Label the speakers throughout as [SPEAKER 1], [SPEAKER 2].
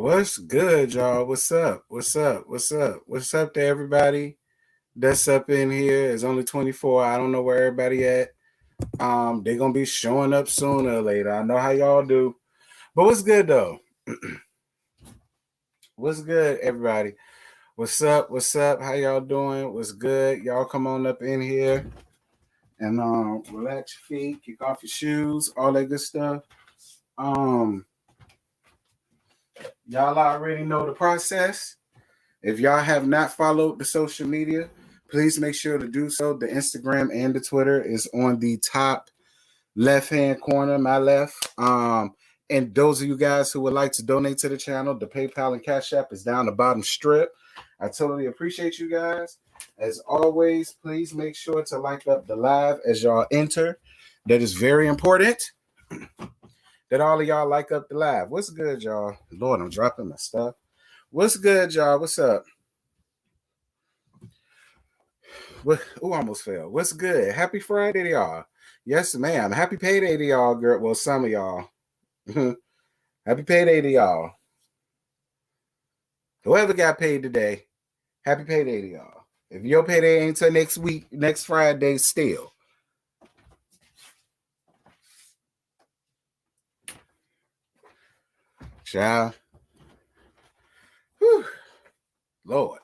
[SPEAKER 1] What's good, y'all? What's up? What's up? What's up? What's up to everybody that's up in here? It's only 24. I don't know where everybody at. They're gonna be showing up sooner or later. I know how y'all do. But what's good though? What's good, everybody? What's up? What's up? How y'all doing? What's good? Y'all come on up in here and relax your feet, kick off your shoes, all that good stuff. Y'all already know the process. If y'all have not followed the social media, please make sure to do so. The Instagram and the Twitter is on the top left-hand corner, my left. And those of you guys who would like to donate to the channel, the PayPal and Cash App is down the bottom strip. I totally appreciate you guys. As always, please make sure to like up the live as y'all enter. That is very important. That all of y'all like up the live. What's good, y'all? Lord, I'm dropping my stuff. What's good, y'all? What's up? Almost fell. What's good? Happy Friday to y'all. Yes, ma'am. Happy payday to y'all, girl. Well, some of y'all. Happy payday to y'all. Whoever got paid today, happy payday to y'all. If your payday ain't till next week, next Friday still. Child. Whew. Lord.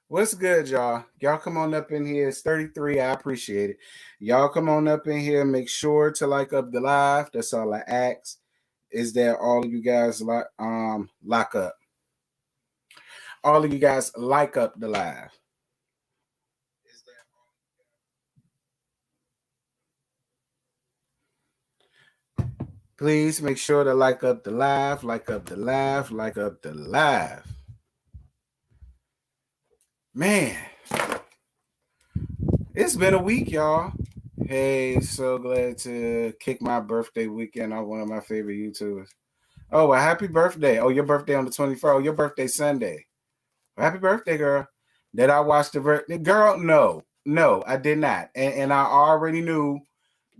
[SPEAKER 1] What's good, y'all? Y'all come on up in here. It's 33. I appreciate it. Y'all come on up in here. Make sure to like up the live. That's all I ask. Is that all of you guys lock up? All of you guys like up the live. Please make sure to like up the live, like up the live, like up the live. Man, it's been a week, y'all. Hey, so glad to kick my birthday weekend off one of my favorite YouTubers. Oh, well, happy birthday. Oh, your birthday on the 24th. Oh, your birthday Sunday. Well, happy birthday, girl. Did I watch the birthday? Girl, no, I did not. And I already knew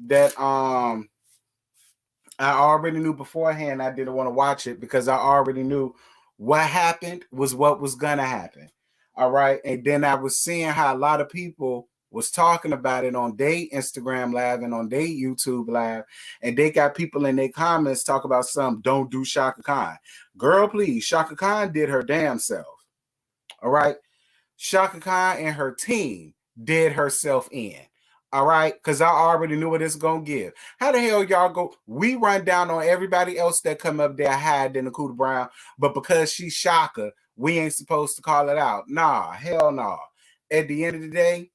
[SPEAKER 1] that I already knew beforehand I didn't want to watch it because I already knew what happened was what was gonna happen. All right. And then I was seeing how a lot of people was talking about it on their Instagram live and on their YouTube live. And they got people in their comments talk about some don't do Chaka Khan. Girl, please. Chaka Khan did her damn self. All right. Chaka Khan and her team did herself in. All right, because I already knew what it's gonna give. How the hell y'all go? We run down on everybody else that come up there hide in the Cooter Brown, but because she's Chaka, we ain't supposed to call it out. Nah, hell no. Nah. At the end of the day,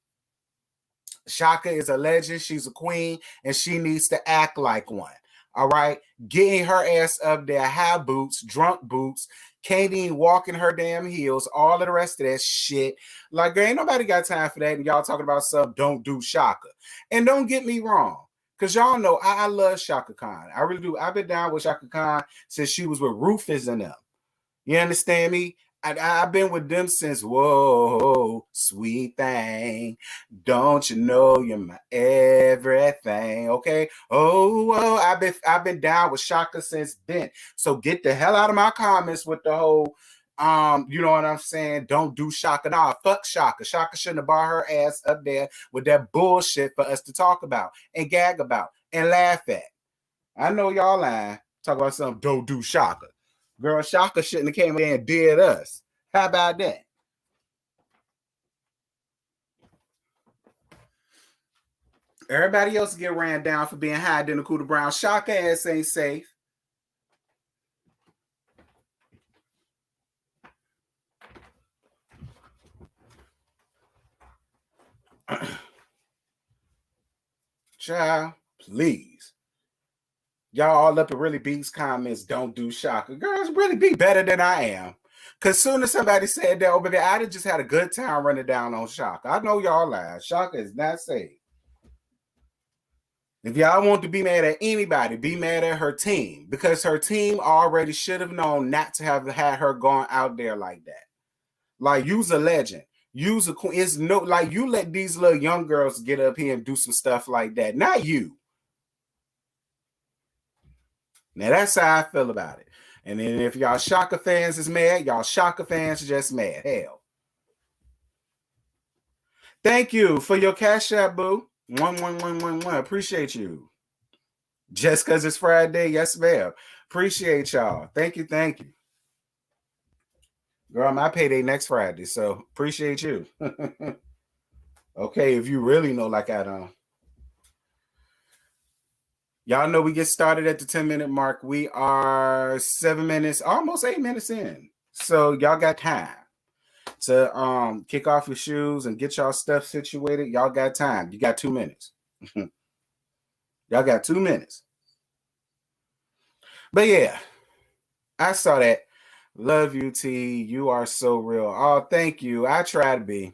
[SPEAKER 1] Chaka is a legend. She's a queen, and she needs to act like one. All right, getting her ass up there, high boots, drunk boots, can't even walk in her damn heels, all of the rest of that shit. Like, ain't nobody got time for that. And y'all talking about some don't do Chaka. And don't get me wrong, because y'all know I love Chaka Khan. I really do. I've been down with Chaka Khan since she was with Rufus and them. You understand me? I've been with them since, whoa, sweet thing. Don't you know you're my everything? Okay. Oh, I've been down with Chaka since then. So get the hell out of my comments with the whole, you know what I'm saying? Don't do Chaka. Nah, fuck Chaka. Chaka shouldn't have brought her ass up there with that bullshit for us to talk about and gag about and laugh at. I know y'all lying. Talk about something, don't do Chaka. Girl, Chaka shouldn't have came in and did us. How about that? Everybody else get ran down for being high in the Cooter Brown. Chaka ass ain't safe. Child, please. Y'all all up in Really B's comments, don't do Chaka. Girls, Really be better than I am. Because soon as somebody said that over there, I'd have just had a good time running down on Chaka. I know y'all lie. Chaka is not safe. If y'all want to be mad at anybody, be mad at her team. Because her team already should have known not to have had her gone out there like that. Like, you's a legend. You's a queen. It's no, like, you let these little young girls get up here and do some stuff like that. Not you. Now, that's how I feel about it. And then if y'all Chaka fans is mad, y'all Chaka fans just mad. Hell. Thank you for your cash app, boo. 11111. Appreciate you. Just because it's Friday, yes, ma'am. Appreciate y'all. Thank you, thank you. Girl, my payday next Friday, so appreciate you. Okay, if you really know like I don't. Y'all know we get started at the 10-minute mark. We are 7 minutes, almost 8 minutes in. So y'all got time to kick off your shoes and get y'all stuff situated. Y'all got time. You got 2 minutes. Y'all got 2 minutes. But yeah, I saw that. Love you, T. You are so real. Oh, thank you. I try to be.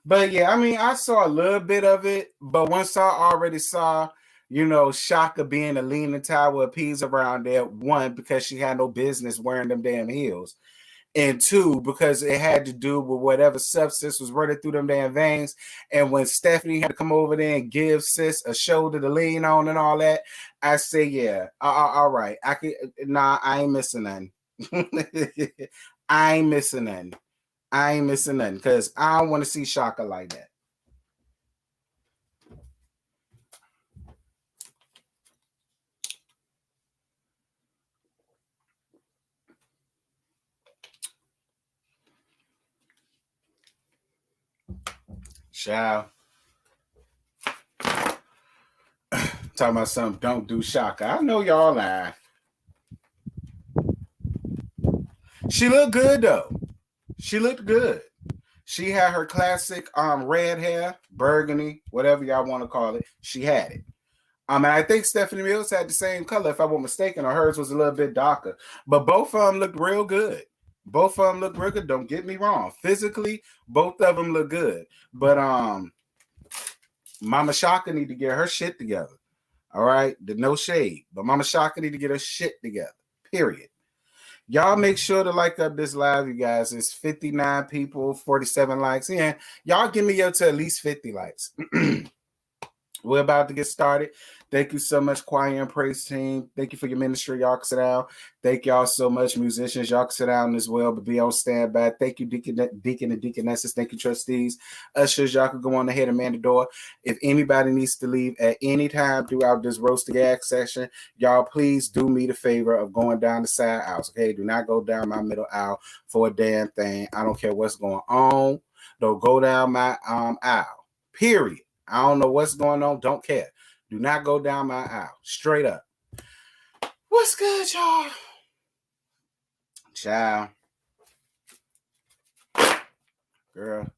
[SPEAKER 1] But yeah, I mean, I saw a little bit of it, but once I already saw, Chaka being a leaning tower of peas around there, one, because she had no business wearing them damn heels. And two, because it had to do with whatever substance was running through them damn veins. And when Stephanie had to come over there and give sis a shoulder to lean on and all that, I say, yeah, all right. I ain't missing none. I ain't missing none because I don't want to see Chaka like that. Child. Talking about something, don't do Chaka. I know y'all lying. She looked good though. She looked good. She had her classic red hair, burgundy, whatever y'all want to call it. She had it. And I think Stephanie Mills had the same color, if I wasn't mistaken, or hers was a little bit darker. But both of them looked real good. Both of them look real good. Don't get me wrong. Physically, both of them look good. But Mama Chaka need to get her shit together. All right? No shade. But Mama Chaka need to get her shit together. Period. Y'all make sure to like up this live, you guys. It's 59 people, 47 likes. Yeah, y'all give me up to at least 50 likes. We're about to get started. Thank you so much, choir and praise team. Thank you for your ministry. Y'all can sit down. Thank y'all so much, musicians. Y'all can sit down as well, but be on standby. Thank you, Deacon and Deaconesses. Thank you, trustees. Ushers, y'all can go on ahead and man the door. If anybody needs to leave at any time throughout this roast the gag session, y'all please do me the favor of going down the side aisles. Okay, do not go down my middle aisle for a damn thing. I don't care what's going on. Don't go down my aisle. Period. I don't know what's going on. Don't care. Do not go down my aisle. Straight up. What's good, y'all? Child. Girl.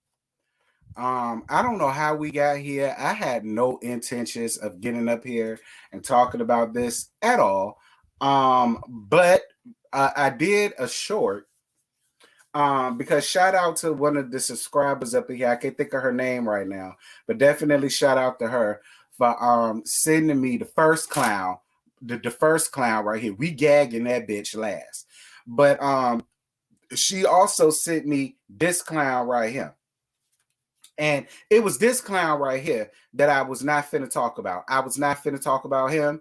[SPEAKER 1] I don't know how we got here. I had no intentions of getting up here and talking about this at all. But I did a short. Because shout out to one of the subscribers up here. I can't think of her name right now, but definitely shout out to her for sending me the first clown, the first clown right here. We gagging that bitch last. But she also sent me this clown right here. And it was this clown right here that I was not finna talk about. I was not finna talk about him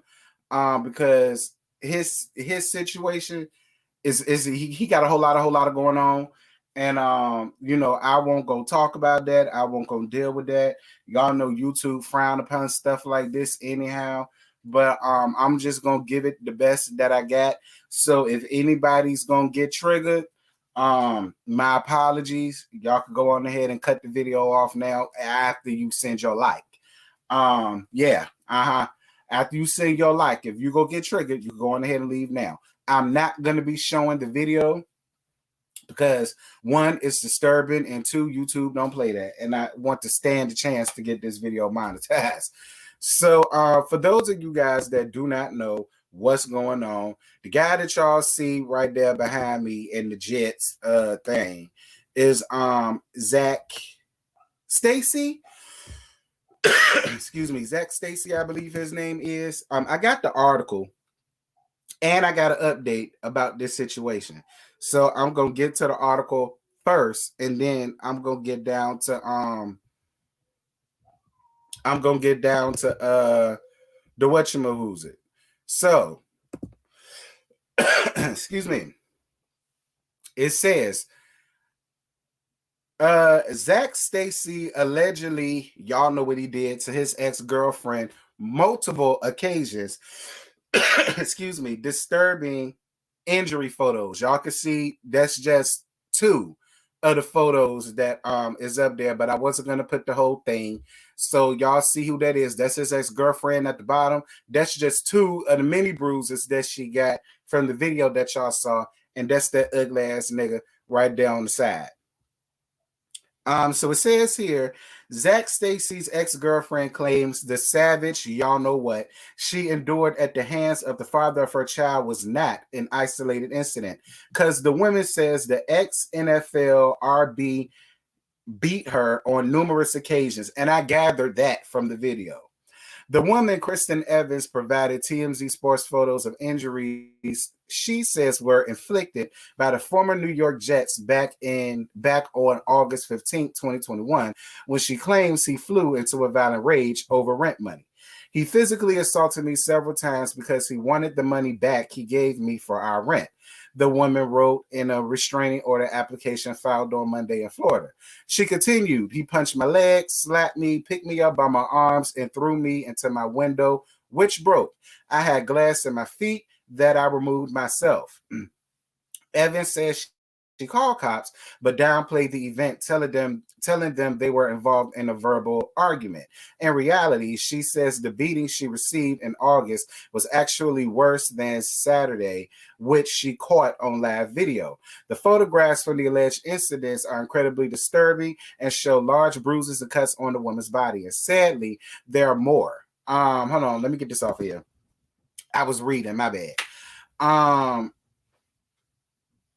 [SPEAKER 1] because his situation is he got a whole lot of going on. And I won't go talk about that. I won't go deal with that. Y'all know YouTube frown upon stuff like this anyhow. But I'm just gonna give it the best that I got. So if anybody's gonna get triggered, my apologies. Y'all can go on ahead and cut the video off now after you send your like. After you send your like, if you go get triggered, you go on ahead and leave now. I'm not going to be showing the video because one, it's disturbing, and two, YouTube don't play that. And I want to stand a chance to get this video monetized. So for those of you guys that do not know what's going on, the guy that y'all see right there behind me in the Jets thing is Zac Stacy. Excuse me, Zac Stacy, I believe his name is. I got the article. And I got an update about this situation. So I'm going to get to the article first, and then I'm going to get down to the whatchamahoo's it. So excuse me. It says, Zac Stacy allegedly, y'all know what he did to his ex-girlfriend multiple occasions. Excuse me, disturbing injury photos. Y'all can see that's just 2 of the photos that is up there, but I wasn't gonna put the whole thing. So y'all see who that is. That's his ex-girlfriend at the bottom. That's just 2 of the many bruises that she got from the video that y'all saw, and that's that ugly ass nigga right there on the side. So it says here, Zac Stacy's ex-girlfriend claims the savage, y'all know what, she endured at the hands of the father of her child was not an isolated incident. Because the woman says the ex-NFL RB beat her on numerous occasions, and I gathered that from the video. The woman, Kristen Evans, provided TMZ Sports photos of injuries she says were inflicted by the former New York Jets back on August 15, 2021, when she claims he flew into a violent rage over rent money. He physically assaulted me several times because he wanted the money back he gave me for our rent, the woman wrote in a restraining order application filed on Monday in Florida. She continued, he punched my legs, slapped me, picked me up by my arms, and threw me into my window, which broke. I had glass in my feet that I removed myself. Evans says she called cops, but downplayed the event, telling them they were involved in a verbal argument. In reality, she says the beating she received in August was actually worse than Saturday, which she caught on live video. The photographs from the alleged incidents are incredibly disturbing and show large bruises and cuts on the woman's body. And sadly, there are more. Hold on, let me get this off here. I was reading, my bad.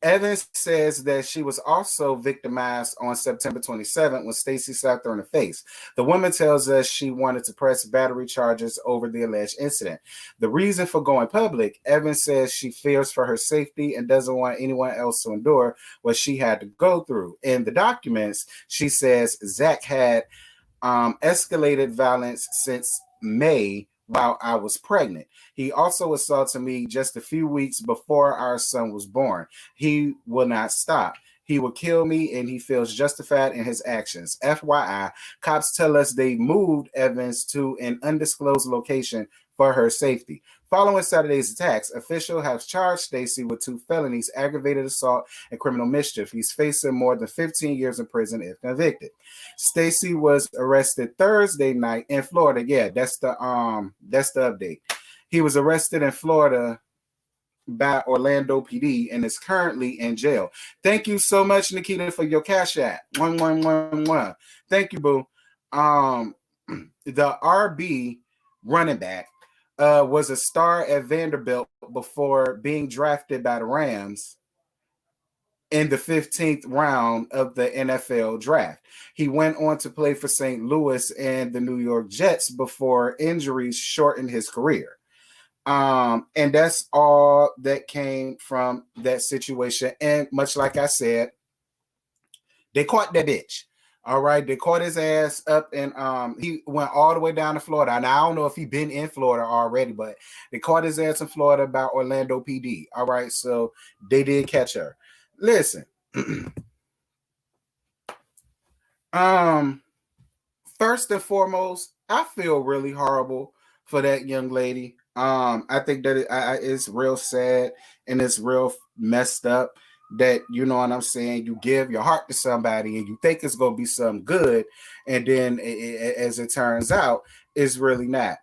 [SPEAKER 1] Evans says that she was also victimized on September 27th when Stacy slapped her in the face. The woman tells us she wanted to press battery charges over the alleged incident. The reason for going public, Evans says she fears for her safety and doesn't want anyone else to endure what she had to go through. In the documents, she says Zac had escalated violence since May while I was pregnant. He also assaulted me just a few weeks before our son was born. He will not stop. He will kill me, and he feels justified in his actions. FYI, cops tell us they moved Evans to an undisclosed location for her safety. Following Saturday's attacks, officials have charged Stacy with 2 felonies, aggravated assault and criminal mischief. He's facing more than 15 years in prison if convicted. Stacy was arrested Thursday night in Florida. Yeah, that's the update. He was arrested in Florida by Orlando PD and is currently in jail. Thank you so much, Nikita, for your cash app. 1111. Thank you, boo. The RB running back was a star at Vanderbilt before being drafted by the Rams in the 15th round of the NFL draft. He went on to play for St. Louis and the New York Jets before injuries shortened his career. And that's all that came from that situation. And much like I said, they caught that bitch. All right, they caught his ass up, and he went all the way down to Florida. And I don't know if he's been in Florida already, but they caught his ass in Florida by Orlando PD. All right, so they did catch her. Listen, first and foremost, I feel really horrible for that young lady. I think that it's real sad and it's real messed up that, you know what I'm saying, you give your heart to somebody and you think it's going to be something good, and then as it turns out, it's really not.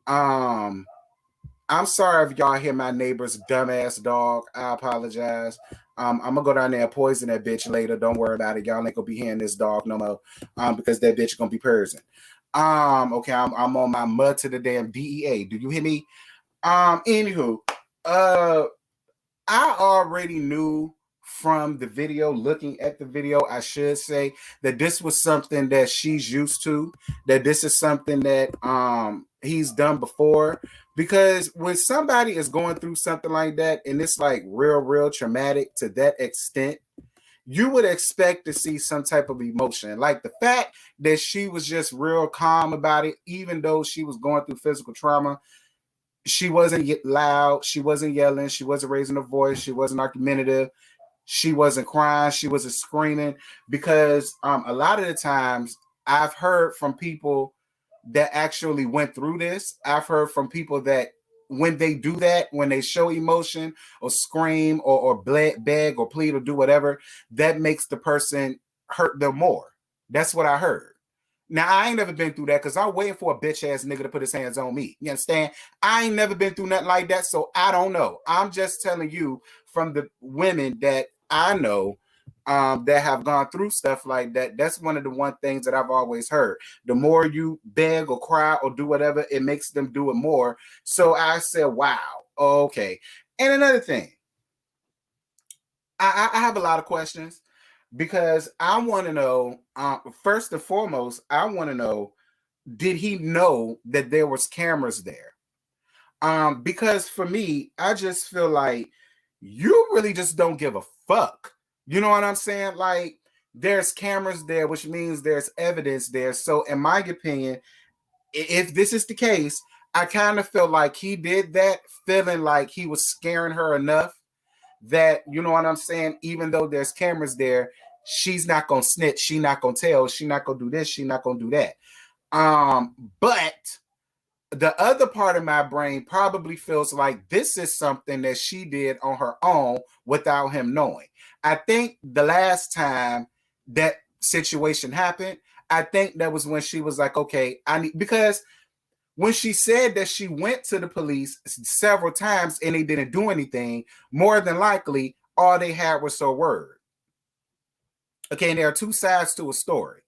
[SPEAKER 1] I'm sorry if y'all hear my neighbor's dumbass dog. I apologize. I'm gonna go down there and poison that bitch later. Don't worry about it. Y'all ain't gonna be hearing this dog no more. Because that bitch gonna be Persian. Okay, I'm on my mud to the damn DEA. Do you hear me? Anywho, I already knew from the video, looking at the video, I should say, that this was something that she's used to, that this is something that he's done before. Because when somebody is going through something like that, and it's like real traumatic to that extent, you would expect to see some type of emotion. Like the fact that she was just real calm about it, even though she was going through physical trauma, She wasn't loud. She wasn't yelling. She wasn't raising her voice. She wasn't argumentative. She wasn't crying. She wasn't screaming. Because a lot of the times I've heard from people that actually went through this. I've heard from people that when they do that, when they show emotion or scream or beg or plead or do whatever, that makes the person hurt them more. That's what I heard. Now, I ain't never been through that because I'm waiting for a bitch ass nigga to put his hands on me. You understand? I ain't never been through nothing like that, so I don't know. I'm just telling you from the women that I know that have gone through stuff like that. That's one of the one things that I've always heard. The more you beg or cry or do whatever, it makes them do it more. So I said, wow, okay. And another thing, I have a lot of questions because I want to know, first and foremost, I want to know, did he know that there was cameras there? Because for me, I just feel like you really just don't give a fuck. You know what I'm saying? Like, there's cameras there, which means there's evidence there. So in my opinion, if this is the case, I kind of feel like he did that feeling like he was scaring her enough that, you know what I'm saying, even though there's cameras there, she's not gonna snitch, she not gonna tell, she not gonna do this, she not gonna do that. But the other part of my brain probably feels like this is something that she did on her own without him knowing. I think the last time that situation happened, I think that was when she was like, okay, I need, because when she said that she went to the police several times and they didn't do anything, more than likely, all they had was her word. Okay, and there are two sides to a story.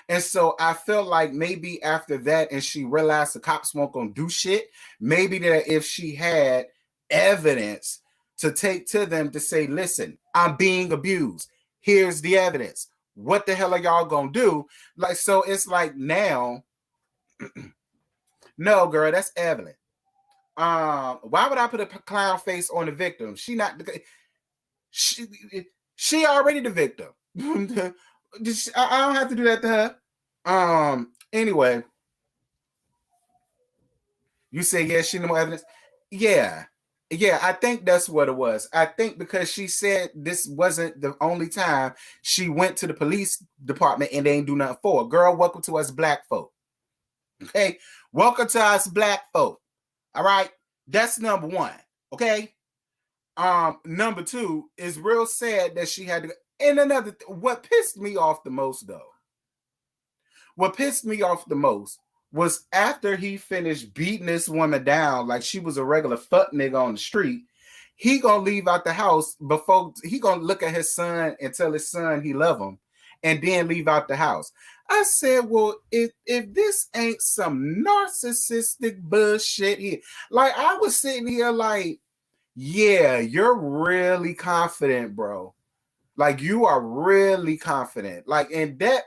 [SPEAKER 1] And so I felt like maybe after that, and she realized the cops weren't going to do shit, maybe that if she had evidence to take to them to say, listen, I'm being abused. Here's the evidence. What the hell are y'all going to do? Like, so it's like now, no, girl, that's Evelyn. Why would I put a clown face on the victim? She not, she, she already the victim. I don't have to do that to her. Anyway, you say yes, she no evidence. Yeah, yeah, I think that's what it was. I think because she said this wasn't the only time she went to the police department and they ain't do nothing for her. Girl, welcome to us black folk. Okay, welcome to us black folk. All right, that's number one. Okay. Number two is real sad that she had to. And another, what pissed me off the most though, what pissed me off the most was after he finished beating this woman down like she was a regular fuck nigga on the street, he gonna leave out the house before he gonna look at his son and tell his son he love him and then leave out the house. I said, well, if this ain't some narcissistic bullshit here, like I was sitting here like, yeah, you're really confident, bro. Like you are really confident. Like, and that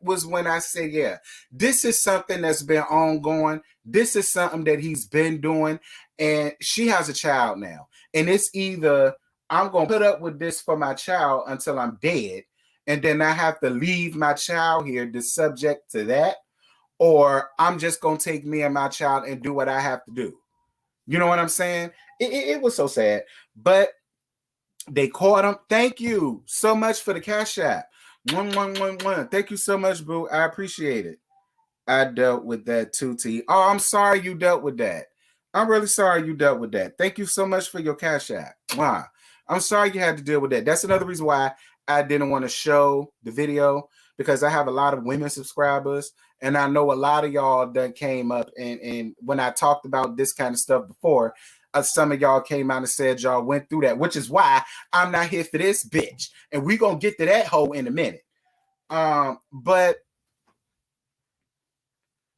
[SPEAKER 1] was when I said, yeah, this is something that's been ongoing. This is something that he's been doing. And she has a child now. And it's either I'm gonna put up with this for my child until I'm dead, and then I have to leave my child here to subject to that, or I'm just gonna take me and my child and do what I have to do. You know what I'm saying? It was so sad. But they caught him. Thank you so much for the cash app. 1111. Thank you so much, boo. I appreciate it. I dealt with that too, T. Oh, I'm sorry you dealt with that. I'm really sorry you dealt with that. Thank you so much for your cash app. Wow. I'm sorry you had to deal with that. That's another reason why I didn't want to show the video, because I have a lot of women subscribers, and I know a lot of y'all that came up and when I talked about this kind of stuff before, some of y'all came out and said y'all went through that, which is why I'm not here for this bitch. And we're going to get to that hoe in a minute. But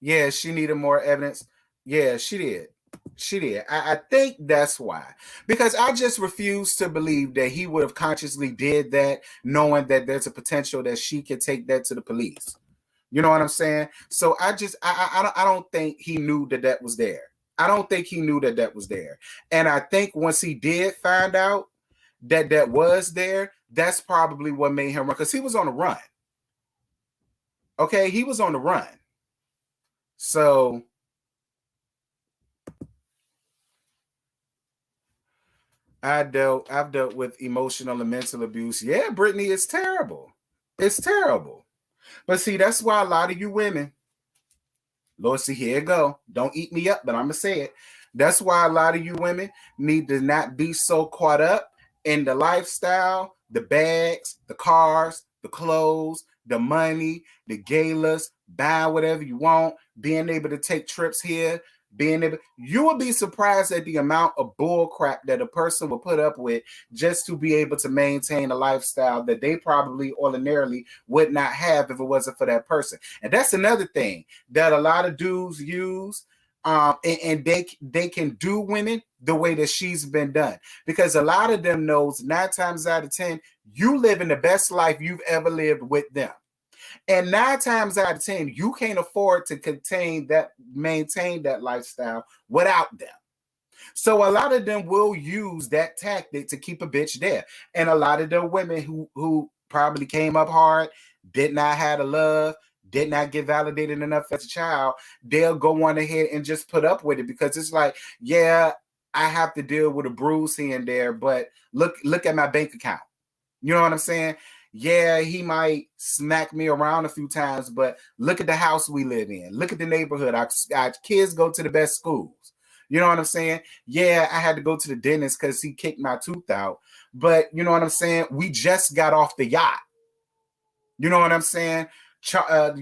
[SPEAKER 1] yeah, she needed more evidence. Yeah, she did. She did. I think that's why. Because I just refuse to believe that he would have consciously did that, knowing that there's a potential that she could take that to the police. You know what I'm saying? So I don't think he knew that that was there. I don't think he knew that that was there. And I think once he did find out that that was there, that's probably what made him run, because he was on the run. Okay, he was on the run. So I've dealt with emotional and mental abuse. Yeah, Brittany, it's terrible. It's terrible. But see, that's why a lot of you women, Lord, see, here it go. Don't eat me up, but I'm gonna say it. That's why a lot of you women need to not be so caught up in the lifestyle, the bags, the cars, the clothes, the money, the galas, buy whatever you want, being able to take trips here, being able. You will be surprised at the amount of bull crap that a person will put up with just to be able to maintain a lifestyle that they probably ordinarily would not have if it wasn't for that person. And that's another thing that a lot of dudes use, and they can do women the way that she's been done, because a lot of them knows 9 times out of 10 you living the best life you've ever lived with them, and 9 times out of 10 you can't afford to maintain that lifestyle without them. So a lot of them will use that tactic to keep a bitch there. And a lot of the women who probably came up hard, did not have the love, did not get validated enough as a child, they'll go on ahead and just put up with it, because it's like, yeah, I have to deal with a bruise here and there, but look at my bank account. You know what I'm saying? Yeah, he might smack me around a few times, but look at the house we live in. Look at the neighborhood. Our kids go to the best schools. You know what I'm saying? Yeah, I had to go to the dentist because he kicked my tooth out. But you know what I'm saying? We just got off the yacht. You know what I'm saying? Charting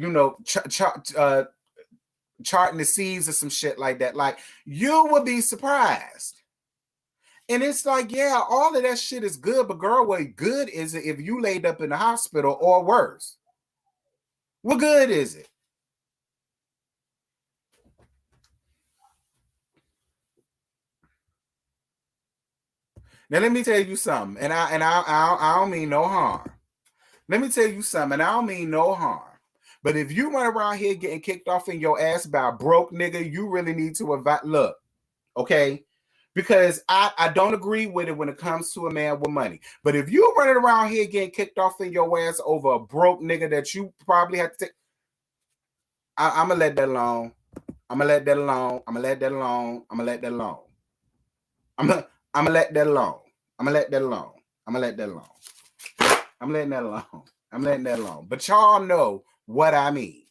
[SPEAKER 1] the seas or some shit like that. Like, you would be surprised. And it's like, yeah, all of that shit is good, but girl, what good is it if you laid up in the hospital or worse? What good is it? Now let me tell you something, and I don't mean no harm. Let me tell you something, and I don't mean no harm. But if you run around here getting kicked off in your ass by a broke nigga, you really need to look, okay? Because I don't agree with it when it comes to a man with money. But if you running around here getting kicked off in your ass over a broke nigga that you probably have to take, I'm gonna let that alone. I'm gonna let that alone. I'm gonna let that alone. I'm gonna let that alone. I'm gonna I'm gonna let that alone. I'm gonna let that alone. I'm gonna let that alone. I'm letting that alone. I'm letting that alone. But y'all know what I mean.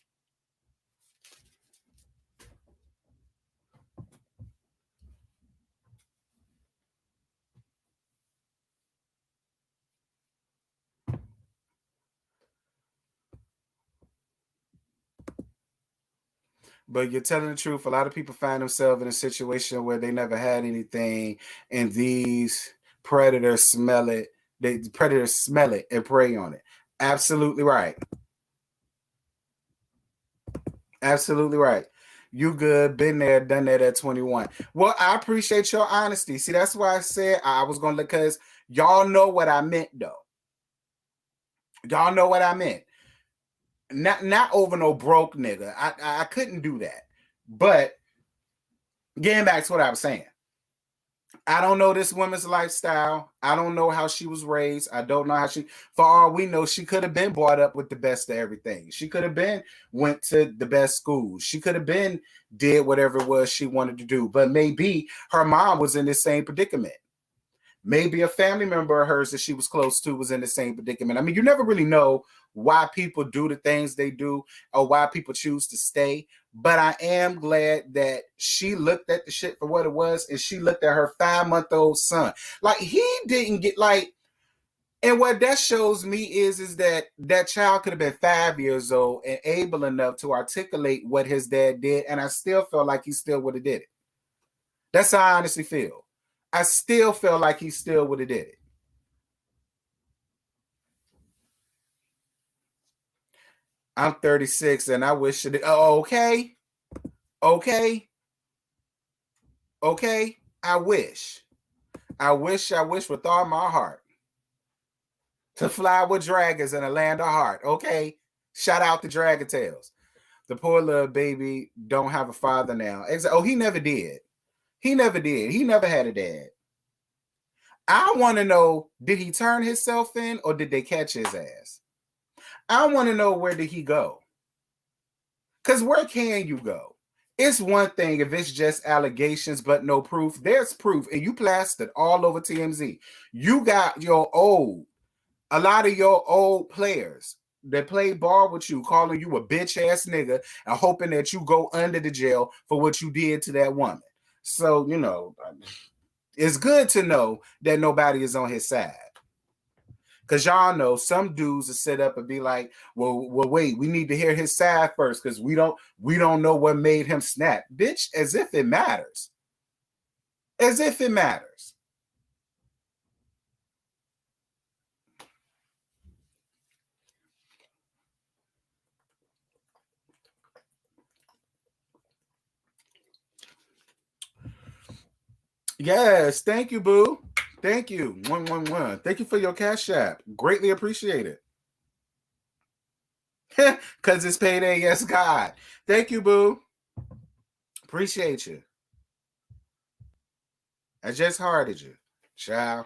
[SPEAKER 1] But you're telling the truth. A lot of people find themselves in a situation where they never had anything, and these predators smell it. The predators smell it and prey on it. Absolutely right. Absolutely right. You good, been there, done that at 21. Well, I appreciate your honesty. See, that's why I said I was gonna look, because y'all know what I meant though. Y'all know what I meant. Not over no broke nigga. I couldn't do that. But getting back to what I was saying. I don't know this woman's lifestyle. I don't know how she was raised. I don't know how for all we know, she could have been brought up with the best of everything. She could have been went to the best schools. She could have been did whatever it was she wanted to do. But maybe her mom was in the same predicament. Maybe a family member of hers that she was close to was in the same predicament. I mean, you never really know why people do the things they do or why people choose to stay. But I am glad that she looked at the shit for what it was, and she looked at her 5-month-old son. Like, he didn't get like, and what that shows me is that that child could have been 5 years old and able enough to articulate what his dad did, and I still feel like he still would have did it. That's how I honestly feel. I still feel like he still would have did it. I'm 36 and I wish it. Oh, okay. Okay. Okay. I wish. I wish with all my heart to fly with dragons in a land of heart. Okay. Shout out to Dragon Tales. The poor little baby don't have a father now. Oh, he never did. He never did. He never had a dad. I want to know, did he turn himself in or did they catch his ass? I want to know, where did he go? Because where can you go? It's one thing if it's just allegations but no proof. There's proof, and you plastered all over TMZ. You got a lot of your old players that played ball with you calling you a bitch ass nigga and hoping that you go under the jail for what you did to that woman. So, it's good to know that nobody is on his side. Because y'all know some dudes will sit up and be like, well, wait, we need to hear his side first because we don't know what made him snap. Bitch, as if it matters. As if it matters. Yes, thank you, boo. Thank you. 111. Thank you for your cash app. Greatly appreciate it. Because it's payday, yes, God. Thank you, boo. Appreciate you. I just hearted you, child.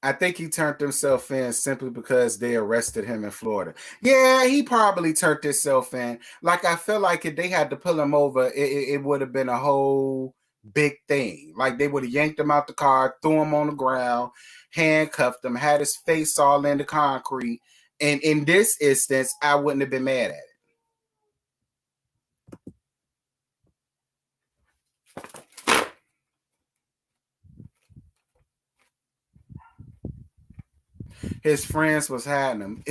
[SPEAKER 1] I think he turned himself in simply because they arrested him in Florida. Yeah, he probably turned himself in. Like, I feel like if they had to pull him over, it would have been a whole big thing. Like, they would have yanked him out the car, threw him on the ground, handcuffed him, had his face all in the concrete. And in this instance, I wouldn't have been mad at it. His friends was hiding him.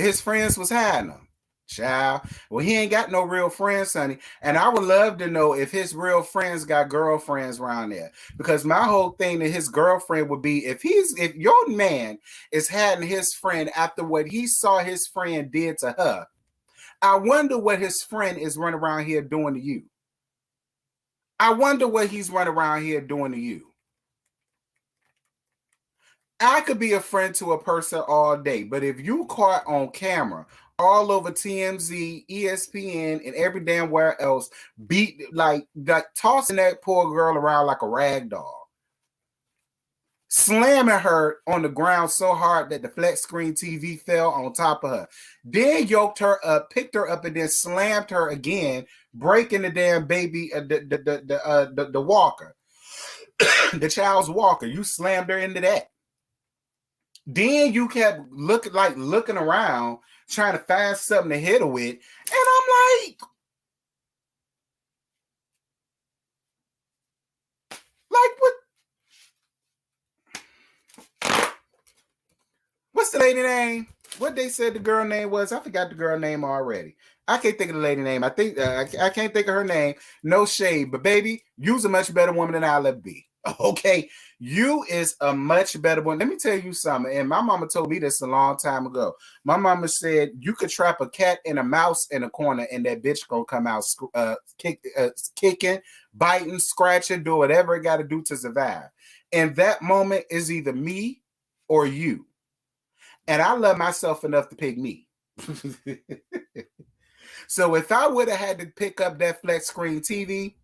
[SPEAKER 1] Child. Well, he ain't got no real friends, honey. And I would love to know if his real friends got girlfriends around there. Because my whole thing to his girlfriend would be if your man is hiding his friend after what he saw his friend did to her, I wonder what his friend is running around here doing to you. I wonder what he's running around here doing to you. I could be a friend to a person all day, but if you caught on camera all over TMZ, ESPN, and every damn where else, like tossing that poor girl around like a rag doll, slamming her on the ground so hard that the flat screen TV fell on top of her, then yoked her up, picked her up, and then slammed her again, breaking the damn baby, the walker, the child's walker. You slammed her into that. Then you kept looking around, trying to find something to hit her with. And I'm what? What's the lady name? What they said the girl name was? I forgot the girl name already. I can't think of the lady name. I think I can't think of her name. No shade, but baby, you's a much better woman than I'll ever be. Okay, you is a much better one. Let me tell you something. And my mama told me this a long time ago. My mama said you could trap a cat and a mouse in a corner, and that bitch gonna come out kicking, biting, scratching, do whatever it got to do to survive. And that moment is either me or you. And I love myself enough to pick me. So if I would have had to pick up that flat screen TV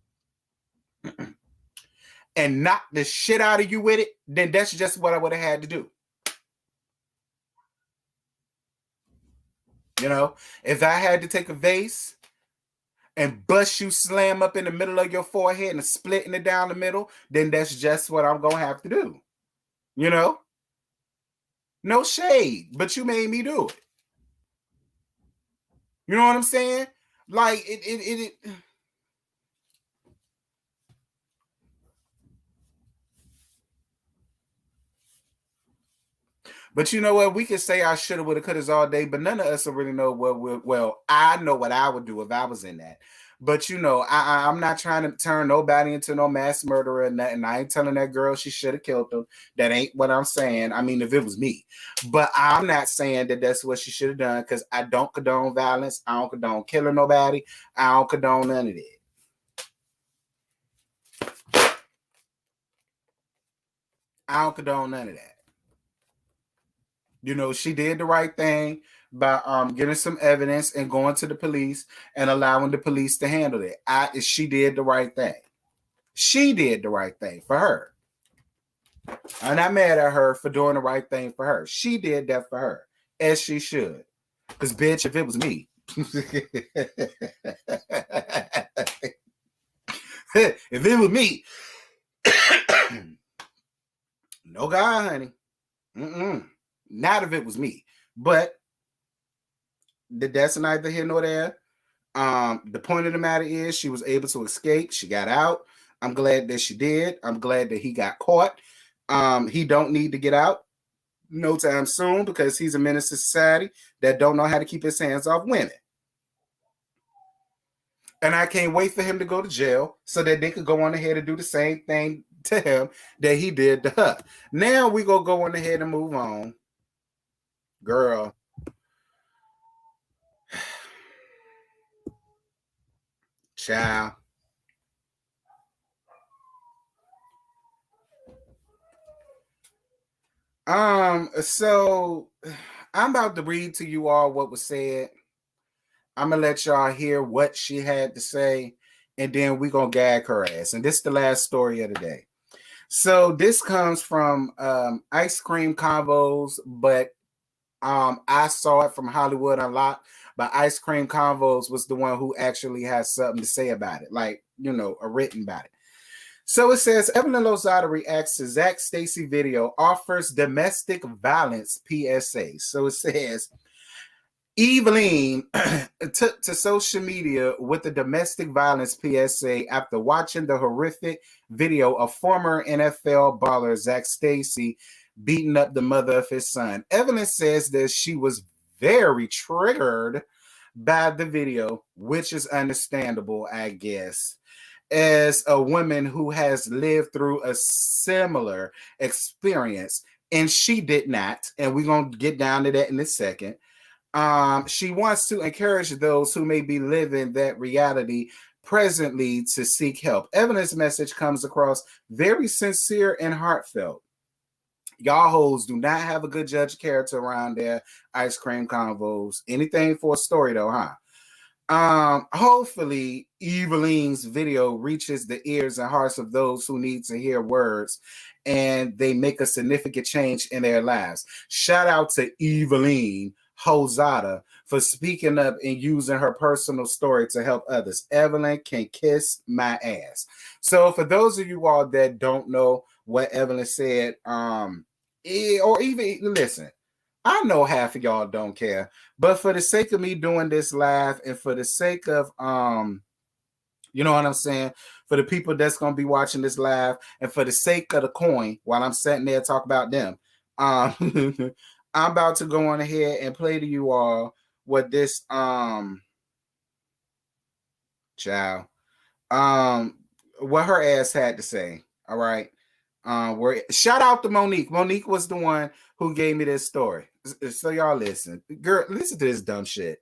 [SPEAKER 1] and knock the shit out of you with it, then that's just what I would have had to do. If I had to take a vase and bust you slam up in the middle of your forehead and splitting it down the middle, then that's just what I'm going to have to do. No shade, but you made me do it. You know what I'm saying? Like it But you know what? We could say I shoulda, woulda, couldas all day, but none of us will really know what. Well, I know what I would do if I was in that. But I'm not trying to turn nobody into no mass murderer and nothing. I ain't telling that girl she should have killed him. That ain't what I'm saying. I mean, if it was me, but I'm not saying that that's what she should have done because I don't condone violence. I don't condone killing nobody. I don't condone none of that. I don't condone none of that. She did the right thing by getting some evidence and going to the police and allowing the police to handle it. She did the right thing. She did the right thing for her. I'm not mad at her for doing the right thing for her. She did that for her, as she should. Because, bitch, if it was me, If it was me, no God, honey. Not if it was me. But that's neither here nor there. The point of the matter is she was able to escape. She got out. I'm glad that she did. I'm glad that he got caught. He don't need to get out no time soon because he's a menace to society that don't know how to keep his hands off women. And I can't wait for him to go to jail so that they could go on ahead and do the same thing to him that he did to her. Now we gonna go on ahead and move on. Girl. Child. So I'm about to read to you all what was said. I'm gonna let y'all hear what she had to say, and then we're gonna gag her ass. And this is the last story of the day. So this comes from Ice Cream Convos, but I saw it from Hollywood Unlocked, but Ice Cream Convos was the one who actually has something to say about it, like, you know, written about it. So it says, Evelyn Lozada reacts to Zac Stacy video, offers domestic violence PSA. So it says, Evelyn took to social media with the domestic violence PSA after watching the horrific video of former NFL baller Zac Stacy beating up the mother of his son. Evelyn says that she was very triggered by the video, which is understandable, I guess, as a woman who has lived through a similar experience, and she did not. And we're going to get down to that in a second. She wants to encourage those who may be living that reality presently to seek help. Evelyn's message comes across very sincere and heartfelt. Y'all hoes do not have a good judge of character around there. Ice Cream Convos. Anything for a story though, huh? Hopefully Evelyn's video reaches the ears and hearts of those who need to hear words and they make a significant change in their lives. Shout out to Evelyn Lozada for speaking up and using her personal story to help others. Evelyn can kiss my ass. So for those of you all that don't know what Evelyn said, or even listen, I know half of y'all don't care, but for the sake of me doing this live and for the sake of, you know what I'm saying? For the people that's going to be watching this live and for the sake of the coin while I'm sitting there talk about them, I'm about to go on ahead and play to you all what this, child, what her ass had to say. All right. Shout out to Monique. Monique was the one who gave me this story. So y'all listen. Girl, listen to this dumb shit.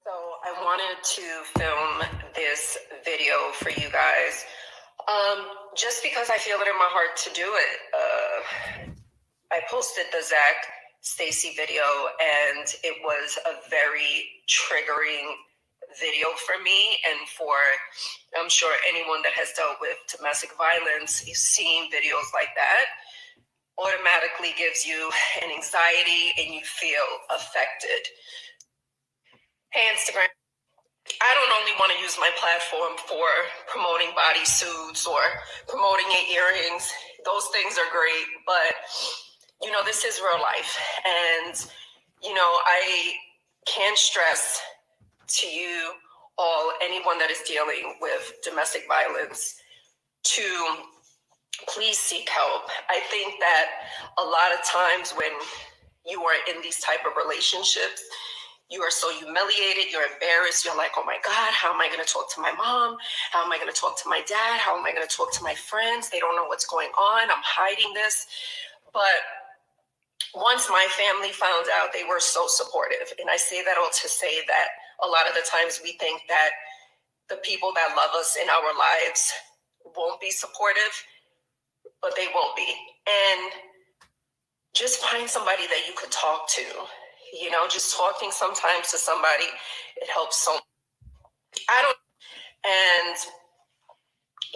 [SPEAKER 2] So I wanted to film this video for you guys. Just because I feel it in my heart to do it. I posted the Zac Stacy video and it was a very triggering video for me and for, I'm sure anyone that has dealt with domestic violence, seeing videos like that automatically gives you an anxiety and you feel affected. Hey, Instagram. I don't only want to use my platform for promoting bodysuits or promoting your earrings. Those things are great, but you know, this is real life. And, you know, I can't stress to you all, anyone that is dealing with domestic violence, to please seek help. I think that a lot of times when you are in these type of relationships, you are so humiliated, you're embarrassed, you're like, oh my God, how am I going to talk to my mom? How am I going to talk to my dad? How am I going to talk to my friends? They don't know what's going on. I'm hiding this. But once my family found out, they were so supportive. And I say that all to say that a lot of the times we think that the people that love us in our lives won't be supportive, but they will be. And just find somebody that you could talk to. You know, just talking sometimes to somebody, it helps so much. And,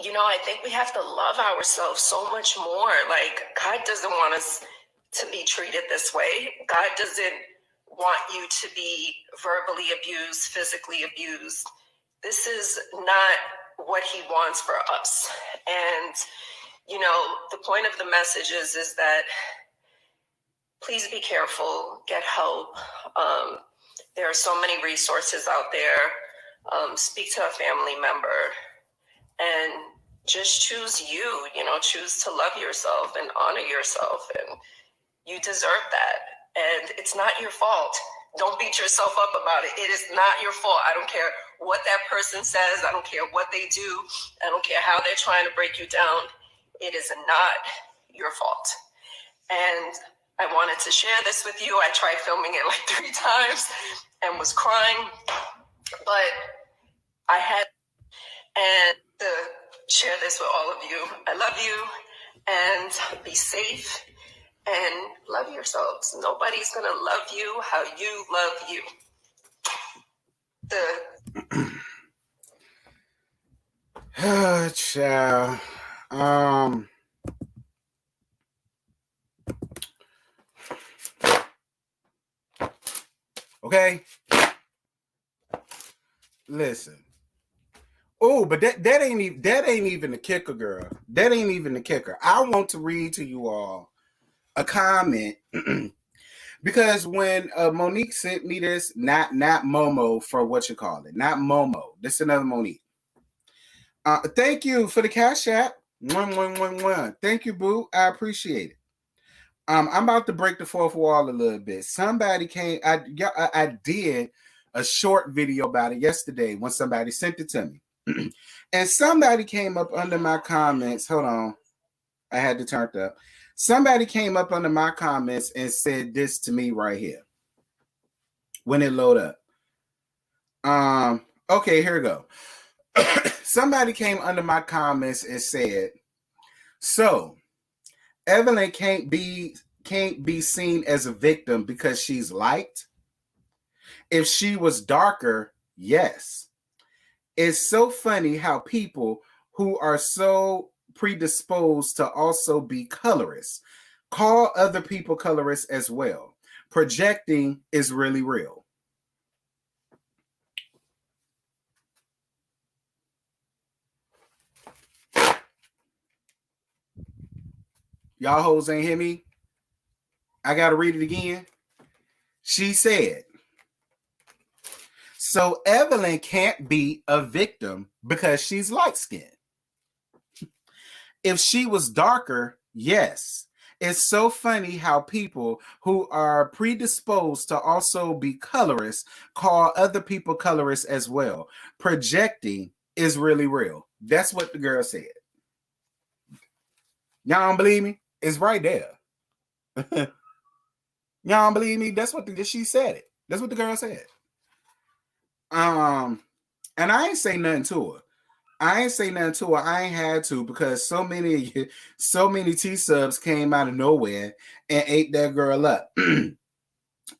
[SPEAKER 2] you know, I think we have to love ourselves so much more. Like, God doesn't want us to be treated this way. God doesn't want you to be verbally abused, physically abused. This is not what he wants for us. And, you know, the point of the message is that please be careful, get help. There are so many resources out there. Speak to a family member and just choose you, you know, choose to love yourself and honor yourself. And you deserve that. And it's not your fault. Don't beat yourself up about it. It is not your fault. I don't care what that person says. I don't care what they do. I don't care how they're trying to break you down. It is not your fault. And I wanted to share this with you. I tried filming it like 3 times and was crying, but I had to share this with all of you. I love you, and be safe and love yourselves. Nobody's going to love you how you love you.
[SPEAKER 1] Child. Okay. Listen. Oh, but that ain't even the kicker, girl. That ain't even the kicker. I want to read to you all a comment because when Monique sent me this, not Momo for what you call it, not Momo. This is another Monique. Thank you for the Cash App. Thank you, boo. I appreciate it. I'm about to break the fourth wall a little bit. Somebody came. I did a short video about it yesterday when somebody sent it to me, and somebody came up under my comments. Hold on, I had to turn it up. Somebody came up under my comments and said this to me right here. When it load up. Okay, here we go. Somebody came under my comments and said, so Evelyn can't be seen as a victim because she's light. If she was darker, yes. It's so funny how people who are so predisposed to also be colorists call other people colorists as well. Projecting is really real. Y'all hoes ain't hear me? I got to read it again. She said, so Evelyn can't be a victim because she's light-skinned. If she was darker, yes. It's so funny how people who are predisposed to also be colorists call other people colorists as well. Projecting is really real. That's what the girl said. Y'all don't believe me? It's right there. Y'all don't believe me? That's what she said it. That's what the girl said. And I ain't say nothing to her. I ain't had to because so many T-subs came out of nowhere and ate that girl up. And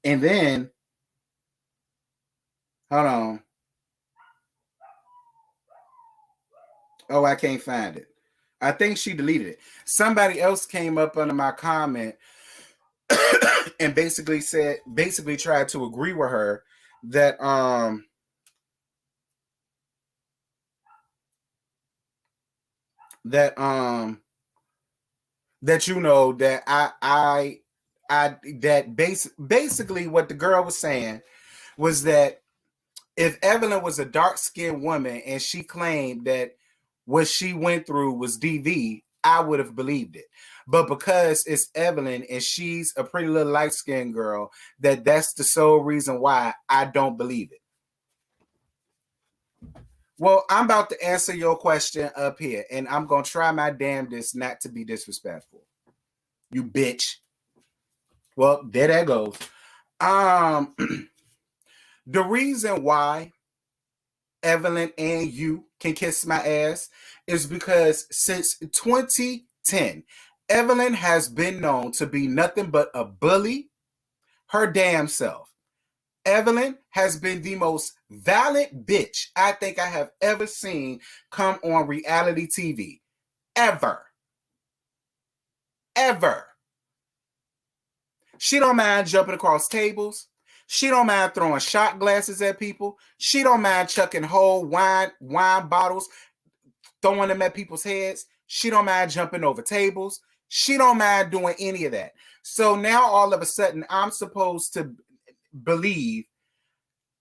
[SPEAKER 1] then, hold on. Oh, I can't find it. I think she deleted it. Somebody else came up under my comment and basically tried to agree with her that that you know that I that basically what the girl was saying was that if Evelyn was a dark-skinned woman and she claimed that what she went through was DV, I would have believed it. But because it's Evelyn and she's a pretty little light-skinned girl, that's the sole reason why I don't believe it. Well, I'm about to answer your question up here, and I'm going to try my damnedest not to be disrespectful. You bitch. Well, there that goes. The reason why Evelyn and you can kiss my ass is because since 2010, Evelyn has been known to be nothing but a bully her damn self. Evelyn has been the most valiant bitch I think I have ever seen come on reality TV. Ever. She don't mind jumping across tables. She don't mind throwing shot glasses at people. She don't mind chucking whole wine bottles, throwing them at people's heads. She don't mind jumping over tables. She don't mind doing any of that. So now all of a sudden, I'm supposed to believe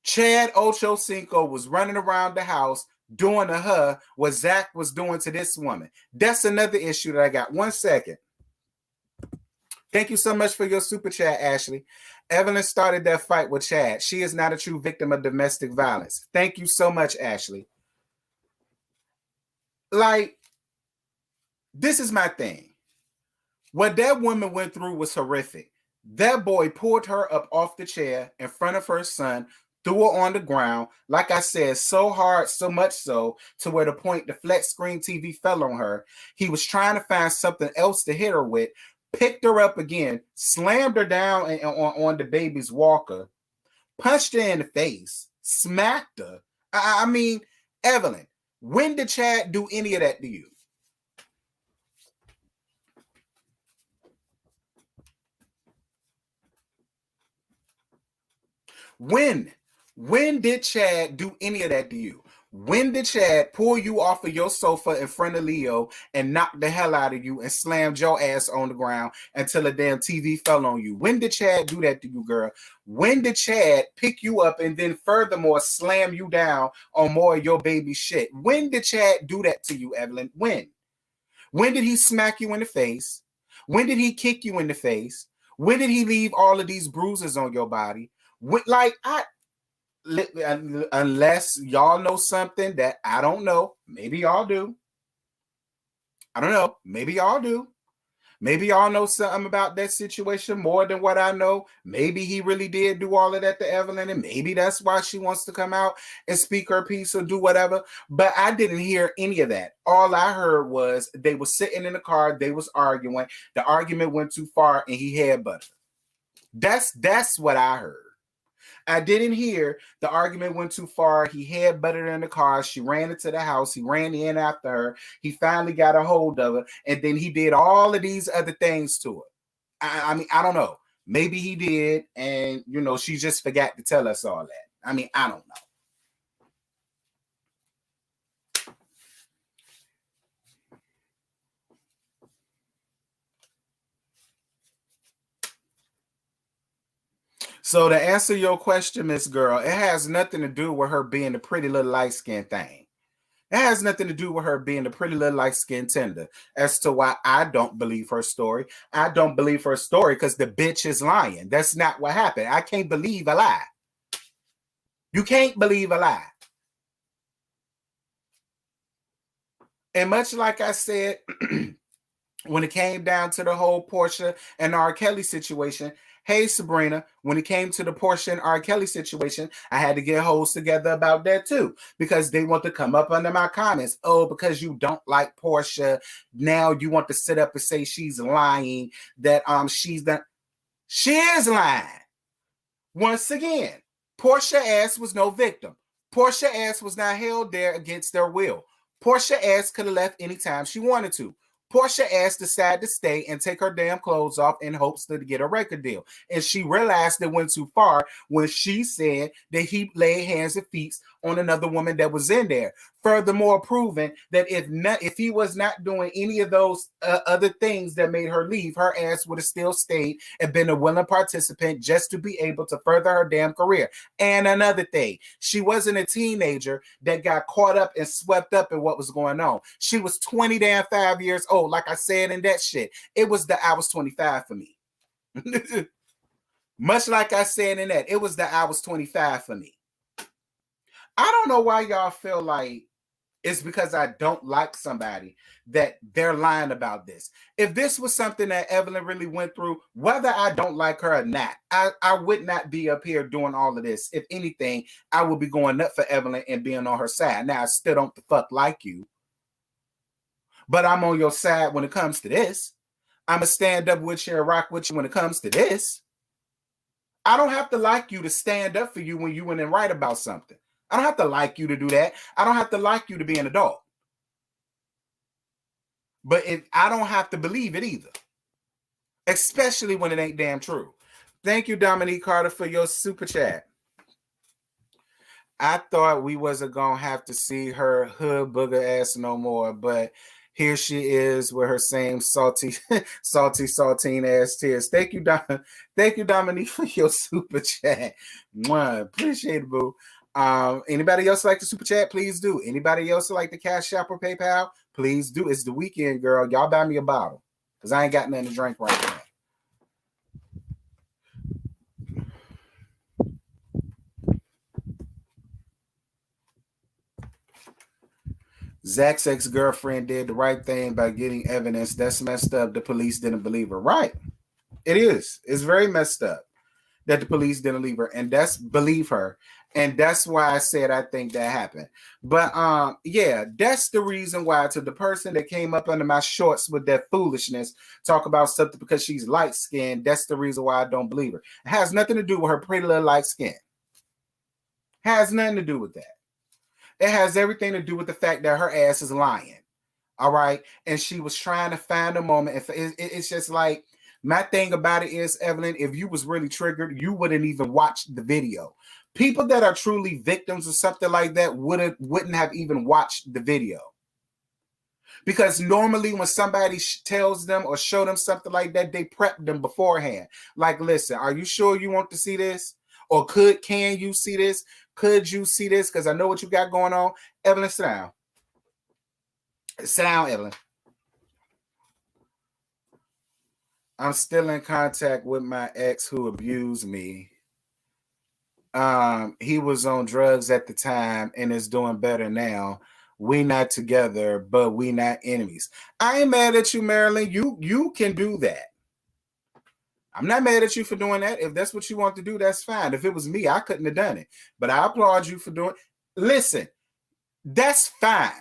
[SPEAKER 1] Chad Ochocinco was running around the house doing to her what Zac was doing to this woman. That's another issue that I got. 1 second. Thank you so much for your super chat, Ashley. Evelyn started that fight with Chad. She is not a true victim of domestic violence. Thank you so much, Ashley. Like, this is my thing. What that woman went through was horrific. That boy pulled her up off the chair in front of her son, threw her on the ground, like I said, so hard, so much so, to where the point the flat screen TV fell on her. He was trying to find something else to hit her with, picked her up again, slammed her down on the baby's walker, punched her in the face, smacked her. I mean, Evelyn, when did Chad do any of that to you? When did Chad do any of that to you? When did Chad pull you off of your sofa in front of Leo and knock the hell out of you and slammed your ass on the ground until the damn TV fell on you? When did Chad do that to you, girl? When did Chad pick you up and then furthermore slam you down on more of your baby shit? When did Chad do that to you, Evelyn? When? When did he smack you in the face? When did he kick you in the face? When did he leave all of these bruises on your body? When, unless y'all know something that I don't know, maybe y'all do. I don't know. Maybe y'all do. Maybe y'all know something about that situation more than what I know. Maybe he really did do all of that to Evelyn, and maybe that's why she wants to come out and speak her piece or do whatever. But I didn't hear any of that. All I heard was they were sitting in the car, they was arguing. The argument went too far, and he headbutted her. That's what I heard. I didn't hear the argument went too far. He headbutted her in the car. She ran into the house. He ran in after her. He finally got a hold of her. And then he did all of these other things to her. I mean, I don't know. Maybe he did. And, she just forgot to tell us all that. I mean, I don't know. So to answer your question, Miss Girl, it has nothing to do with her being a pretty little light-skinned thing. It has nothing to do with her being a pretty little light-skinned tender as to why I don't believe her story. I don't believe her story because the bitch is lying. That's not what happened. I can't believe a lie. You can't believe a lie. And much like I said, when it came down to the whole Porsha and R. Kelly situation, hey, Sabrina, when it came to the Porsha and R. Kelly situation, I had to get hoes together about that too, because they want to come up under my comments. Oh, because you don't like Porsha, now you want to sit up and say she's lying, that she's done. She is lying. Once again, Porsha ass was no victim. Porsha ass was not held there against their will. Porsha ass could have left anytime she wanted to. Porsha ass decided to stay and take her damn clothes off in hopes to get a record deal. And she realized it went too far when she said that he laid hands and feet on another woman that was in there. Furthermore, proving that if he was not doing any of those other things that made her leave, her ass would have still stayed and been a willing participant just to be able to further her damn career. And another thing, she wasn't a teenager that got caught up and swept up in what was going on. She was 5 years old. Like I said in that shit, it was the I was 25 for me. Much like I said in that, it was the I was 25 for me. I don't know why y'all feel like it's because I don't like somebody that they're lying about this. If this was something that Evelyn really went through, whether I don't like her or not, I would not be up here doing all of this. If anything, I would be going up for Evelyn and being on her side. Now, I still don't the fuck like you, but I'm on your side when it comes to this. I'm going to stand up with you and rock with you when it comes to this. I don't have to like you to stand up for you when you went and write about something. I don't have to like you to do that. I don't have to like you to be an adult. But I don't have to believe it either. Especially when it ain't damn true. Thank you, Dominique Carter, for your super chat. I thought we wasn't gonna have to see her hood booger ass no more, but here she is with her same salty, saltine ass tears. Thank you, Thank you, Dominique, for your super chat. Mwah. Appreciate it, boo. Anybody else like the super chat? Please do. Anybody else like the Cash App or PayPal? Please do. It's the weekend, girl. Y'all buy me a bottle because I ain't got nothing to drink right now. Zach's ex-girlfriend did the right thing by getting evidence. That's messed up. The police didn't believe her. Right. It is. It's very messed up that the police didn't believe her. And that's why I said I think that happened. But yeah, that's the reason why, to the person that came up under my shorts with that foolishness, talk about something because she's light-skinned, that's the reason why I don't believe her. It has nothing to do with her pretty little light skin. Has nothing to do with that. It has everything to do with the fact that her ass is lying. All right. And she was trying to find a moment. It's just like, my thing about it is, Evelyn, if you was really triggered, you wouldn't even watch the video. People that are truly victims of something like that wouldn't have even watched the video. Because normally when somebody tells them or show them something like that, they prep them beforehand. Like, listen, are you sure you want to see this? Or can you see this? Could you see this? Because I know what you got going on. Evelyn, sit down. Sit down, Evelyn. I'm still in contact with my ex who abused me. He was on drugs at the time and is doing better now. We not together, but we not enemies. I ain't mad at you, Marilyn. You can do that. I'm not mad at you for doing that. If that's what you want to do, that's fine. If it was me, I couldn't have done it. But I applaud you for doing it. Listen, that's fine.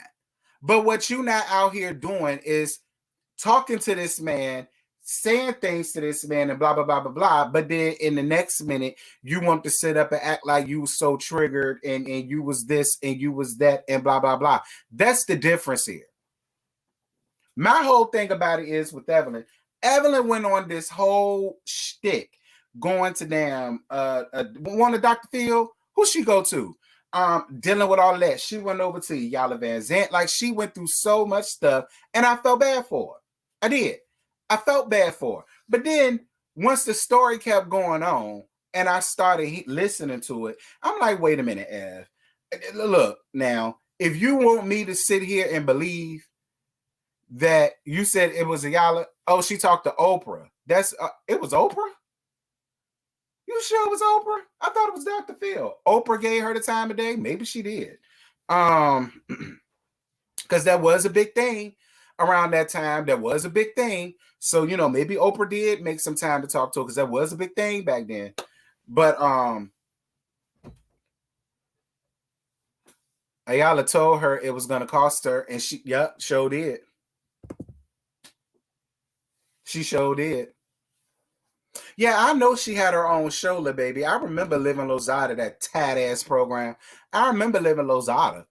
[SPEAKER 1] But what you not out here doing is talking to this man, saying things to this man and blah, blah, blah, blah, blah. But then in the next minute, you want to sit up and act like you was so triggered and you was this and you was that and blah, blah, blah. That's the difference here. My whole thing about it is with Evelyn went on this whole shtick going to damn one of Dr. Phil. Who she go to? Dealing with all that. She went over to Yala Van Zant. Like, she went through so much stuff, and I felt bad for her. I did. I felt bad for her. But then once the story kept going on and I started listening to it, I'm like, wait a minute, Ev. Look, now, if you want me to sit here and believe that you said it was Ayala. Oh, she talked to Oprah. It was Oprah? You sure it was Oprah? I thought it was Dr. Phil. Oprah gave her the time of day. Maybe she did. Because that was a big thing around that time. That was a big thing. So, maybe Oprah did make some time to talk to her because that was a big thing back then. But Ayala told her it was going to cost her, and she, sure did. She sure did. Yeah, I know she had her own show, baby. I remember Living Lozada, that tad ass program. I remember Living Lozada.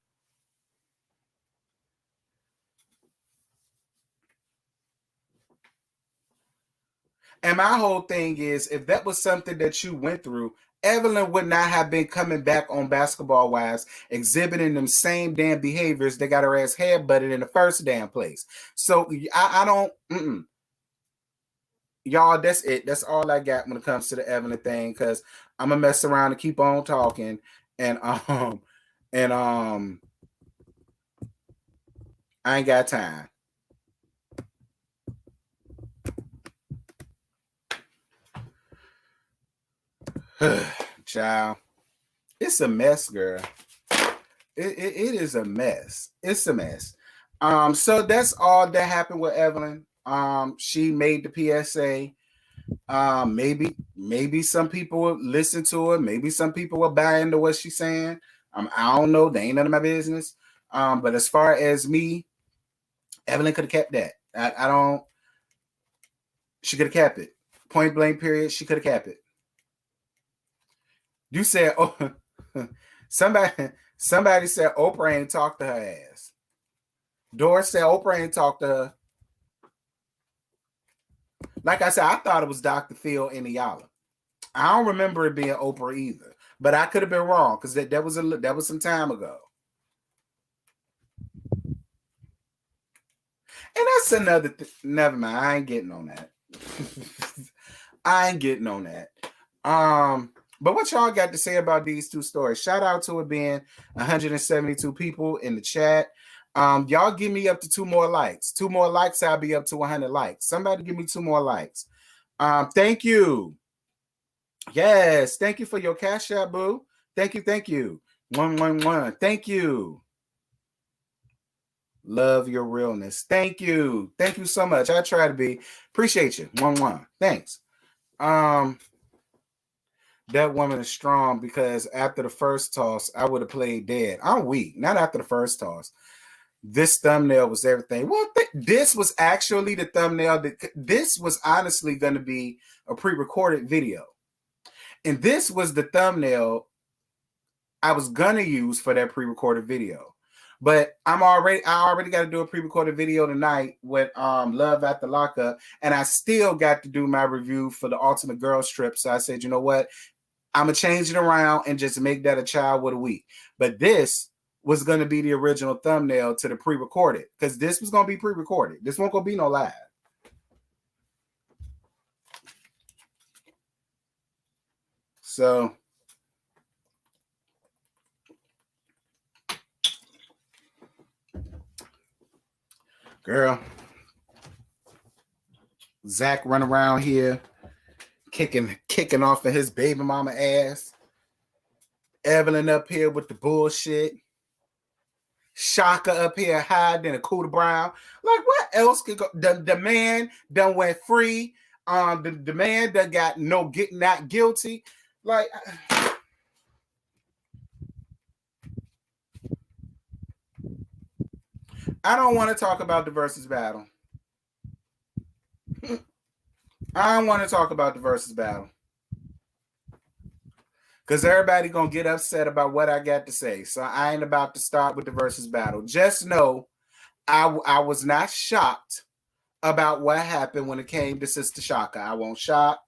[SPEAKER 1] And my whole thing is, if that was something that you went through, Evelyn would not have been coming back on Basketball Wives, exhibiting them same damn behaviors that got her ass headbutted in the first damn place. So I don't. Y'all, that's it. That's all I got when it comes to the Evelyn thing, because I'm gonna mess around and keep on talking, and I ain't got time. Child, it's a mess, girl. It is a mess. It's a mess. So that's all that happened with Evelyn. She made the PSA. Maybe some people will listen to her. Maybe some people will buy into what she's saying. I don't know. They ain't none of my business. But as far as me, Evelyn could have kept that. I don't. She could have kept it. Point blank. Period. She could have kept it. You said, oh, somebody said Oprah ain't talked to her ass. Doris said Oprah ain't talked to her. Like I said, I thought it was Dr. Phil and Ayala. I don't remember it being Oprah either, but I could have been wrong because that was some time ago. And that's another never mind. I ain't getting on that. I ain't getting on that. But what y'all got to say about these two stories? Shout out to it being 172 people in the chat. Y'all give me up to 2 more likes. 2 more likes, I'll be up to 100 likes. Somebody give me 2 more likes. Thank you. Yes, thank you for your cash app, boo. Thank you. 111. Thank you. Love your realness. Thank you so much. I try to be. Appreciate you. 1-1. Thanks. That woman is strong because after the first toss, I would have played dead. I'm weak. Not after the first toss. This thumbnail was everything. Well, this was actually the thumbnail. This was honestly going to be a pre-recorded video. And this was the thumbnail I was going to use for that pre-recorded video. But I already got to do a pre-recorded video tonight with Love at the Lockup. And I still got to do my review for the Ultimate Girl Strip. So I said, you know what? I'm going to change it around and just make that a child with a week. But this was going to be the original thumbnail to the pre-recorded because this was going to be pre-recorded. This won't going to be no live. So, girl, Zac run around here kicking off of his baby mama ass. Evelyn up here with the bullshit. Chaka up here hiding in a Cooter Brown. Like, what else could go? The man done went free. The man that got not guilty. Like, I don't want to talk about the versus battle. I don't want to talk about the versus battle. Because everybody going to get upset about what I got to say. So I ain't about to start with the versus battle. Just know I was not shocked about what happened when it came to Sister Chaka. I won't shock.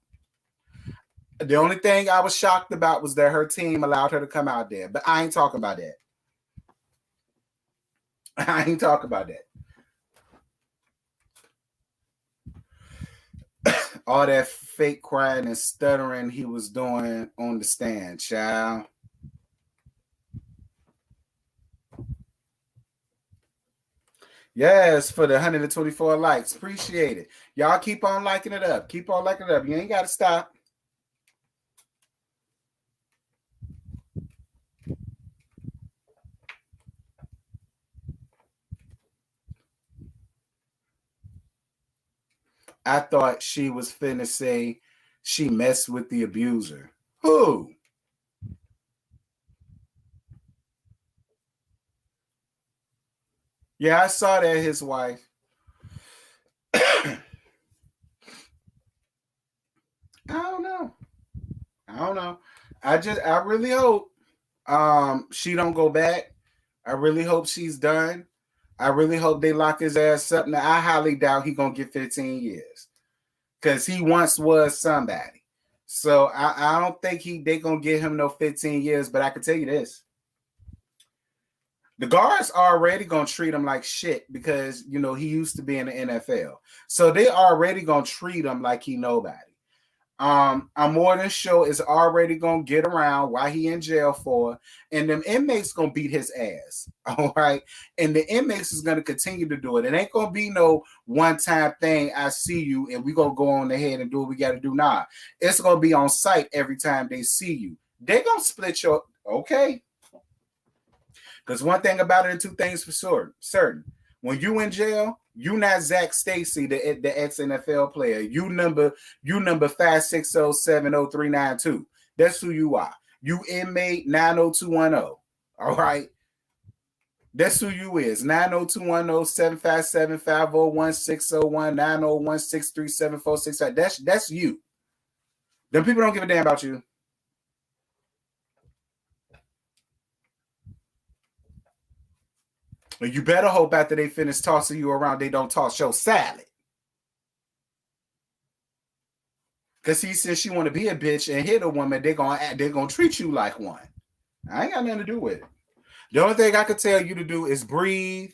[SPEAKER 1] The only thing I was shocked about was that her team allowed her to come out there. But I ain't talking about that. I ain't talking about that. All that fake crying and stuttering he was doing on the stand, child. Yes, for the 124 likes. Appreciate it. Y'all keep on liking it up. Keep on liking it up. You ain't got to stop. I thought she was finna say she messed with the abuser. Who? Yeah, I saw that his wife. I don't know. I really hope she don't go back. I really hope she's done. I really hope they lock his ass up. Now, I highly doubt he gonna get 15 years. Because he once was somebody. So I don't think they gonna give him no 15 years, but I can tell you this. The guards are already gonna treat him like shit because he used to be in the NFL. So they already gonna treat him like he nobody. I'm more than sure is already gonna get around why he in jail for, and them inmates gonna beat his ass. All right, and the inmates is gonna continue to do it. It ain't gonna be no one-time thing. I see you, and we gonna go on ahead and do what we got to do now. It's gonna be on site every time they see you. They gonna split your okay. Because one thing about it, and 2 things for certain. When you in jail, you not Zac Stacy, the ex-NFL player. You number 560703992. That's who you are. You inmate 90210. All right. That's who you is. 90210-757-501-601-901-637-465. That's you. Them people don't give a damn about you. You better hope after they finish tossing you around, they don't toss your salad. Cause he says she want to be a bitch and hit a woman, they're gonna treat you like one. I ain't got nothing to do with it. The only thing I could tell you to do is breathe.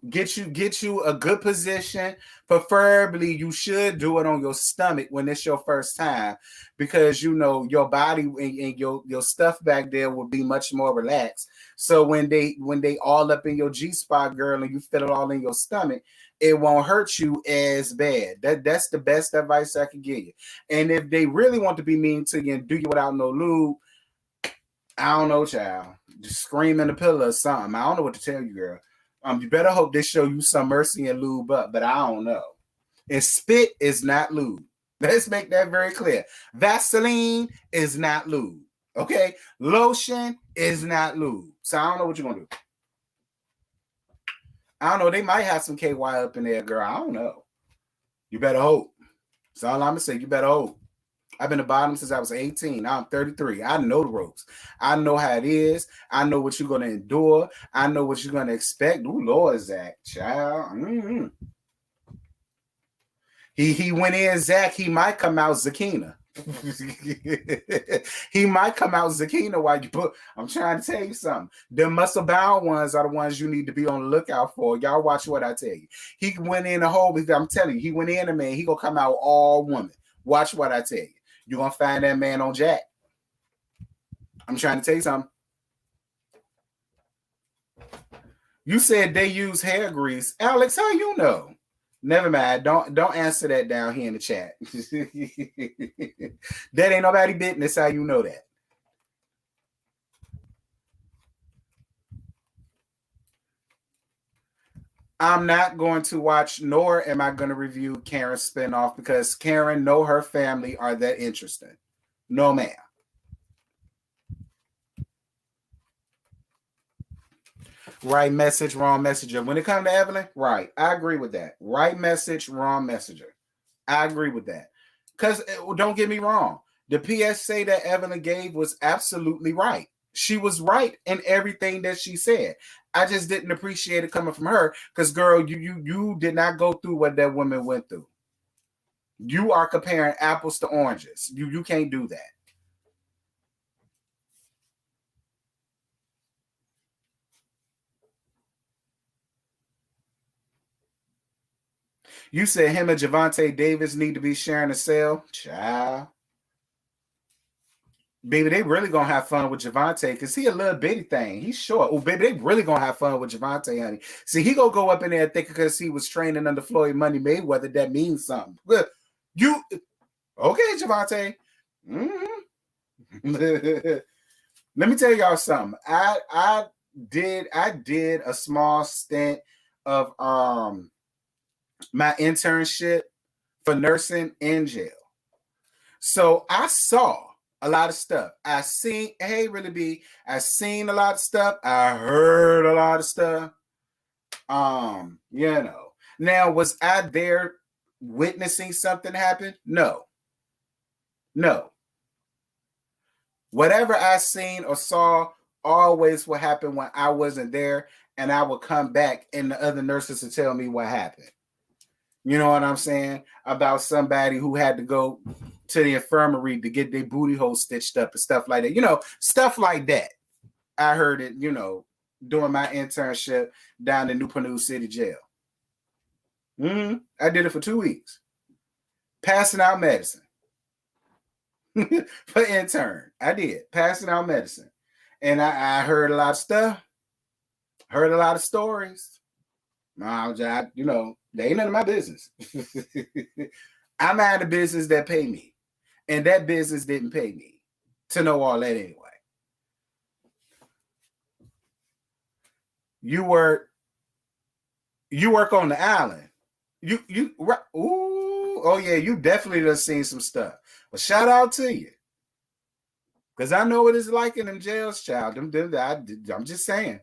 [SPEAKER 1] Get you a good position. Preferably, you should do it on your stomach when it's your first time, because you know your body and your stuff back there will be much more relaxed. So when they all up in your G spot, girl, and you feel it all in your stomach, it won't hurt you as bad. That's the best advice I can give you. And if they really want to be mean to you and do you without no lube, I don't know, child. Just scream in the pillow or something. I don't know what to tell you, girl. You better hope they show you some mercy and lube up, but I don't know. And spit is not lube. Let's make that very clear. Vaseline is not lube. Okay? Lotion is not lube. So I don't know what you're going to do. I don't know. They might have some KY up in there, girl. I don't know. You better hope. That's all I'm going to say. You better hope. I've been a bottom since I was 18. Now I'm 33. I know the ropes. I know how it is. I know what you're going to endure. I know what you're going to expect. Ooh, Lord, Zach, child. Mm-hmm. He went in, Zach. He might come out Zakina. He might come out Zakina while you put. I'm trying to tell you something. The muscle bound ones are the ones you need to be on the lookout for. Y'all watch what I tell you. He went in a whole. I'm telling you, he went in a man. He gonna come out all woman. Watch what I tell you. You're going to find that man on Jack. I'm trying to tell you something. You said they use hair grease. Alex, how you know? Never mind. Don't answer that down here in the chat. That ain't nobody business. How you know that? I'm not going to watch, nor am I going to review Karen's spinoff, because Karen nor her family are that interesting. No, ma'am. Right message, wrong messenger. When it comes to Evelyn, right. I agree with that. Right message, wrong messenger. I agree with that. Because don't get me wrong. The PSA that Evelyn gave was absolutely right. She was right in everything that she said. I just didn't appreciate it coming from her because, girl, you did not go through what that woman went through. You are comparing apples to oranges. You can't do that. You said him and Javante Davis need to be sharing a cell. Child. Baby, they really gonna have fun with Javante because he a little bitty thing. He's short. Oh, baby, they really gonna have fun with Javante, honey. See, he gonna go up in there thinking because he was training under Floyd Money Mayweather, that means something. You okay, Javante? Mm-hmm. Let me tell y'all something. I did a small stint of my internship for nursing in jail. So I saw a lot of stuff. I seen a lot of stuff. I heard a lot of stuff. Now, was I there witnessing something happen? No. Whatever I seen or saw always would happen when I wasn't there, and I would come back and the other nurses would tell me what happened. You know what I'm saying? About somebody who had to go to the infirmary to get their booty hole stitched up and stuff like that. Stuff like that. I heard it, doing my internship down in Newport City Jail. I did it for 2 weeks. Passing out medicine. For intern. I did. Passing out medicine. And I heard a lot of stuff. Heard a lot of stories. They ain't none of my business. I'm out of business that pay me. And that business didn't pay me to know all that anyway. You work on the island. You definitely done seen some stuff. Well, shout out to you. Because I know what it's like in them jails, child. I'm just saying.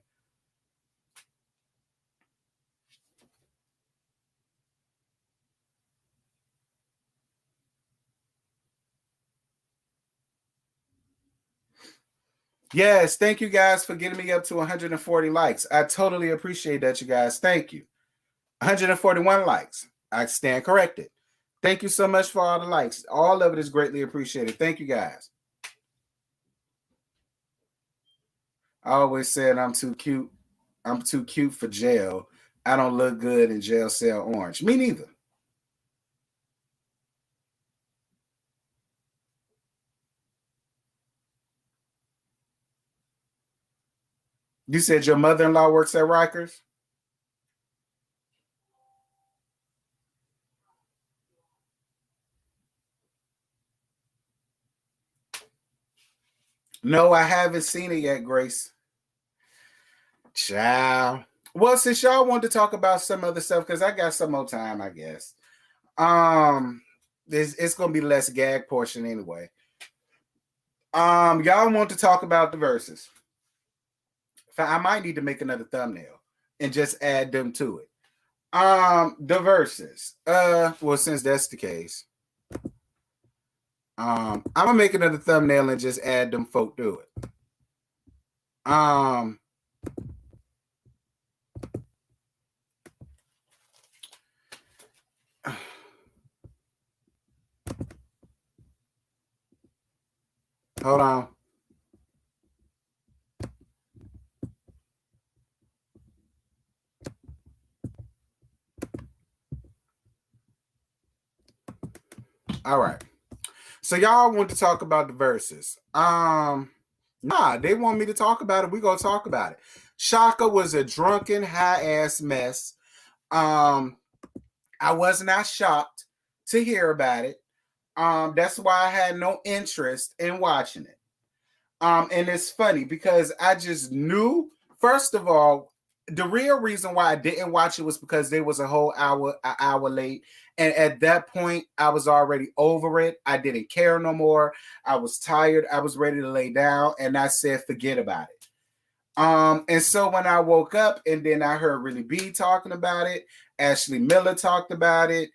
[SPEAKER 1] Yes, thank you guys for getting me up to 140 likes. I totally appreciate that, you guys. Thank you. 141 likes. I stand corrected. Thank you so much for all the likes. All of it is greatly appreciated. Thank you, guys. I always said I'm too cute. I'm too cute for jail. I don't look good in jail cell orange. Me neither. You said your mother-in-law works at Rikers? No, I haven't seen it yet, Grace. Ciao. Well, since y'all want to talk about some other stuff, because I got some more time, I guess. It's gonna be less gag portion anyway. Y'all want to talk about the verses. I might need to make another thumbnail and just add them to it. The verses. Well, since that's the case, I'm gonna make another thumbnail and just add them folk to it. Hold on. All right. So y'all want to talk about the verses. Nah, they want me to talk about it. We're gonna talk about it. Chaka was a drunken, high-ass mess. I was not shocked to hear about it. That's why I had no interest in watching it. And it's funny because I just knew, first of all, the real reason why I didn't watch it was because there was an hour late. And at that point, I was already over it. I didn't care no more. I was tired. I was ready to lay down. And I said, forget about it. And so when I woke up and then I heard Really B talking about it, Ashley Miller talked about it,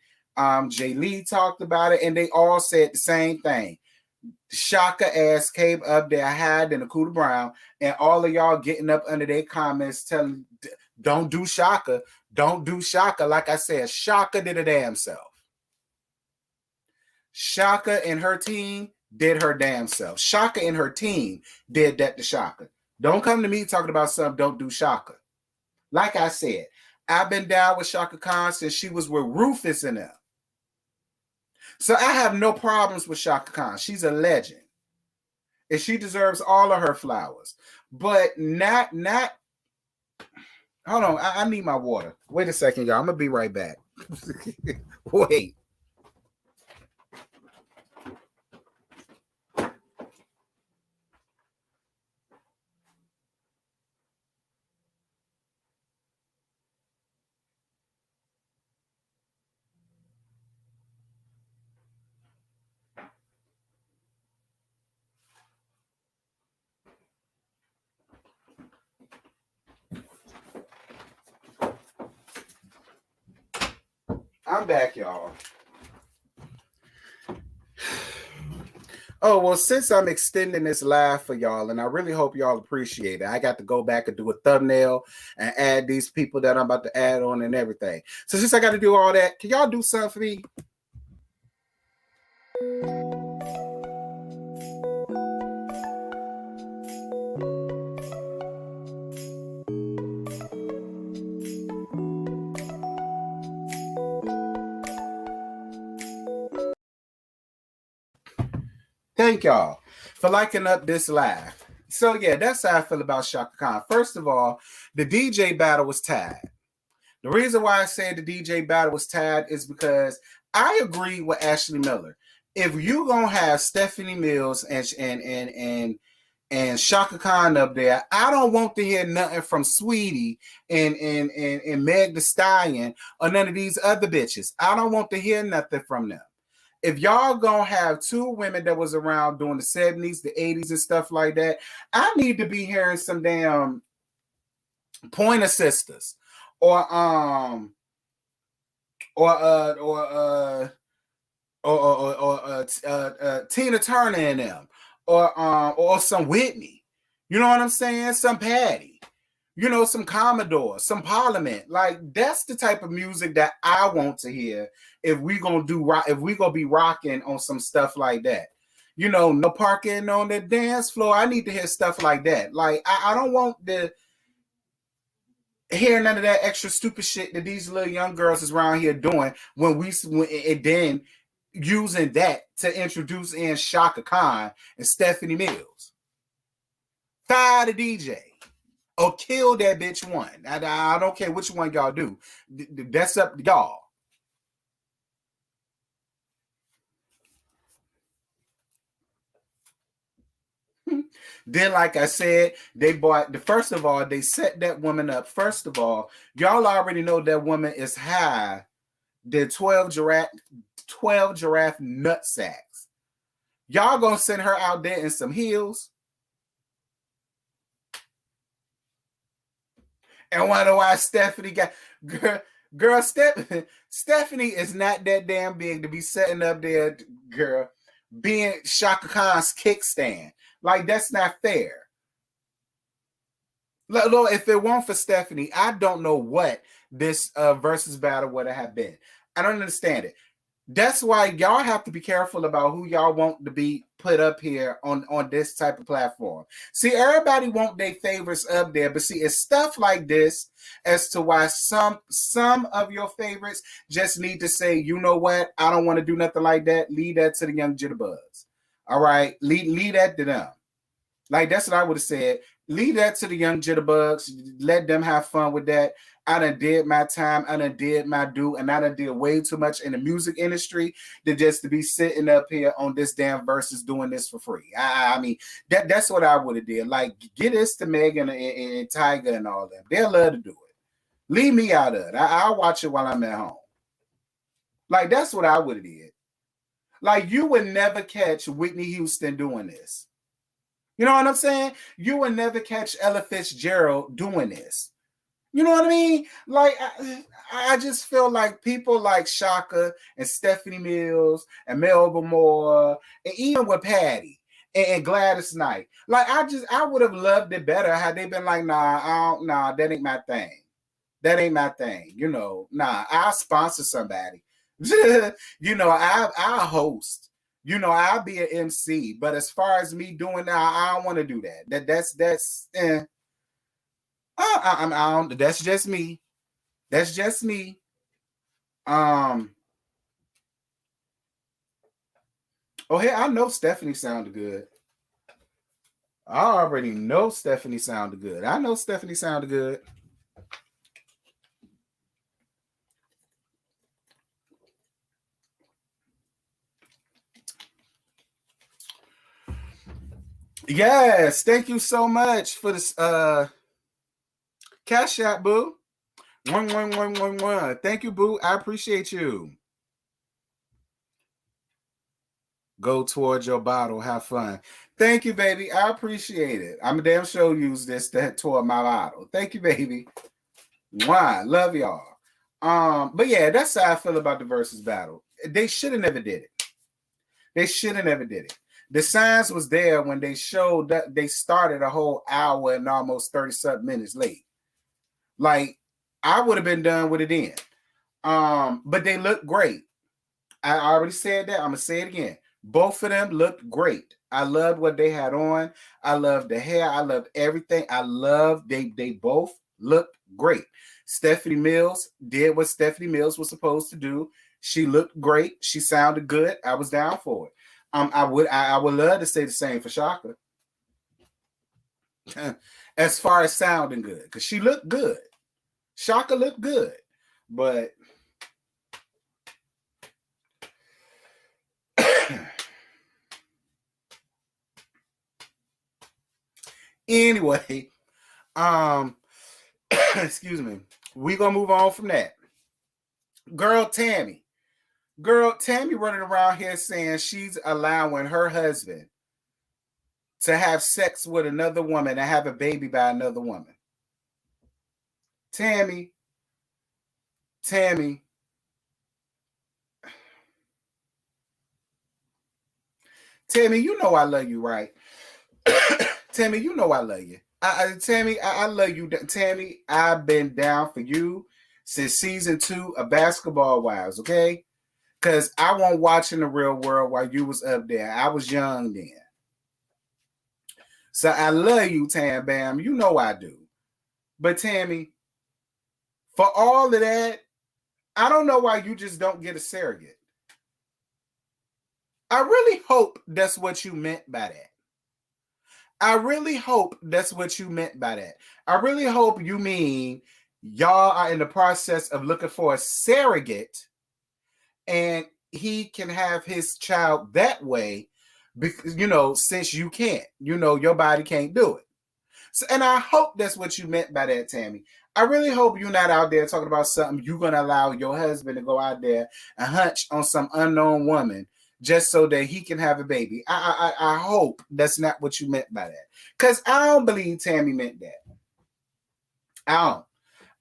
[SPEAKER 1] Jay Lee talked about it, and they all said the same thing. Chaka ass came up there, hide in a Cooter Brown, and all of y'all getting up under their comments telling, don't do Chaka, don't do Chaka. Like I said, Chaka did a damn self. Chaka and her team did her damn self. Chaka and her team did that to Chaka. Don't come to me talking about something, don't do Chaka. Like I said, I've been down with Chaka Khan since she was with Rufus and them. So I have no problems with Chaka Khan. She's a legend. And she deserves all of her flowers. But not hold on, I need my water. Wait a second, y'all. I'm gonna be right back. Wait. I'm back, y'all. Oh, well, since I'm extending this live for y'all, and I really hope y'all appreciate it, I got to go back and do a thumbnail and add these people that I'm about to add on and everything. So since I got to do all that, can y'all do something for me? Thank y'all for liking up this live. So yeah, that's how I feel about Chaka Khan. First of all, the DJ battle was tied. The reason why I said the DJ battle was tied is because I agree with Ashley Miller. If you gonna have Stephanie Mills and Chaka Khan up there, I don't want to hear nothing from Sweetie and Meg Thee Stallion or none of these other bitches. I don't want to hear nothing from them. If y'all gonna have two women that was around during the 70s, the 80s, and stuff like that, I need to be hearing some damn Pointer Sisters or Tina Turner and them or some Whitney. You know what I'm saying? Some Patty. you know, some Commodore, some Parliament. Like that's the type of music that I want to hear if we gonna do rock, if we gonna be rocking on some stuff like that. You know, no parking on the dance floor. I need to hear stuff like that. Like I don't want the hear none of that extra stupid shit that these little young girls is around here doing when and then using that to introduce in Chaka Khan and Stephanie Mills. Fire the DJ. Or kill that bitch one. I don't care which one y'all do. That's up to y'all. Then, like I said, they bought first of all, they set that woman up. First of all, y'all already know that woman is high. The 12 giraffe nut sacks. Y'all gonna send her out there in some heels? And wonder why Stephanie got girl Stephanie is not that damn big to be setting up there, girl, being Chaka Khan's kickstand. Like that's not fair. Look, if it weren't for Stephanie, I don't know what this versus battle would have been. I don't understand it. That's why y'all have to be careful about who y'all want to be put up here on this type of platform. See, everybody want their favorites up there, but see, it's stuff like this as to why some of your favorites just need to say, you know what, I don't want to do nothing like that. Leave that to the young jitterbugs. All right, leave that to them. Like that's what I would have said. Leave that to the young jitterbugs. Let them have fun with that. I done did my time. I done did my due. And I done did way too much in the music industry to just to be sitting up here on this damn versus doing this for free. I mean, that's what I would have did. Like, get this to Megan and Tiger and all them. They'll love to do it. Leave me out of it. I'll watch it while I'm at home. Like, that's what I would have did. Like, you would never catch Whitney Houston doing this. You know what I'm saying? You would never catch Ella Fitzgerald doing this. You know what I mean? Like, I just feel like people like Chaka and Stephanie Mills and Melba Moore, and even with Patty and Gladys Knight, like, I would have loved it better had they been like, nah, that ain't my thing. That ain't my thing. You know, nah, I'll sponsor somebody. You know, I'll host. You know, I'll be an MC. But as far as me doing that, I don't want to do that. That's that's just me. That's just me. Oh, hey, I know Stephanie sounded good. I already know Stephanie sounded good. I know Stephanie sounded good. Yes, thank you so much for this cash out, boo. One. Thank you, boo. I appreciate you. Go towards your bottle. Have fun. Thank you, baby. I appreciate it. I'm a damn sure use this toward my bottle. Thank you, baby. Mwah. Love y'all. But yeah, that's how I feel about the versus battle. They should have never did it. They should have never did it. The signs was there when they showed that they started a whole hour and almost 30-something minutes late. Like, I would have been done with it then. But they look great. I already said that. I'm gonna say it again. Both of them looked great. I loved what they had on. I loved the hair. I loved everything. I loved they both looked great. Stephanie Mills did what Stephanie Mills was supposed to do. She looked great. She sounded good. I was down for it. I would love to say the same for Chaka. As far as sounding good, because she looked good. Chaka looked good, but anyway, excuse me. We gonna move on from that. Girl Tami running around here saying she's allowing her husband to have sex with another woman and have a baby by another woman. Tami, you know I love you, right? Tami, you know I love you. Tammy, I love you. Tammy, I've been down for you since season 2 of Basketball Wives, okay? Because I wasn't watching the Real World while you was up there. I was young then. So I love you, Tam Bam. You know I do. But Tammy, for all of that, I don't know why you just don't get a surrogate. I really hope that's what you meant by that. I really hope that's what you meant by that. I really hope you mean y'all are in the process of looking for a surrogate and he can have his child that way because, since you can't, your body can't do it. So, and I hope that's what you meant by that, Tammy. I really hope you're not out there talking about something you're going to allow your husband to go out there and hunch on some unknown woman just so that he can have a baby. I hope that's not what you meant by that. Because I don't believe Tammy meant that. I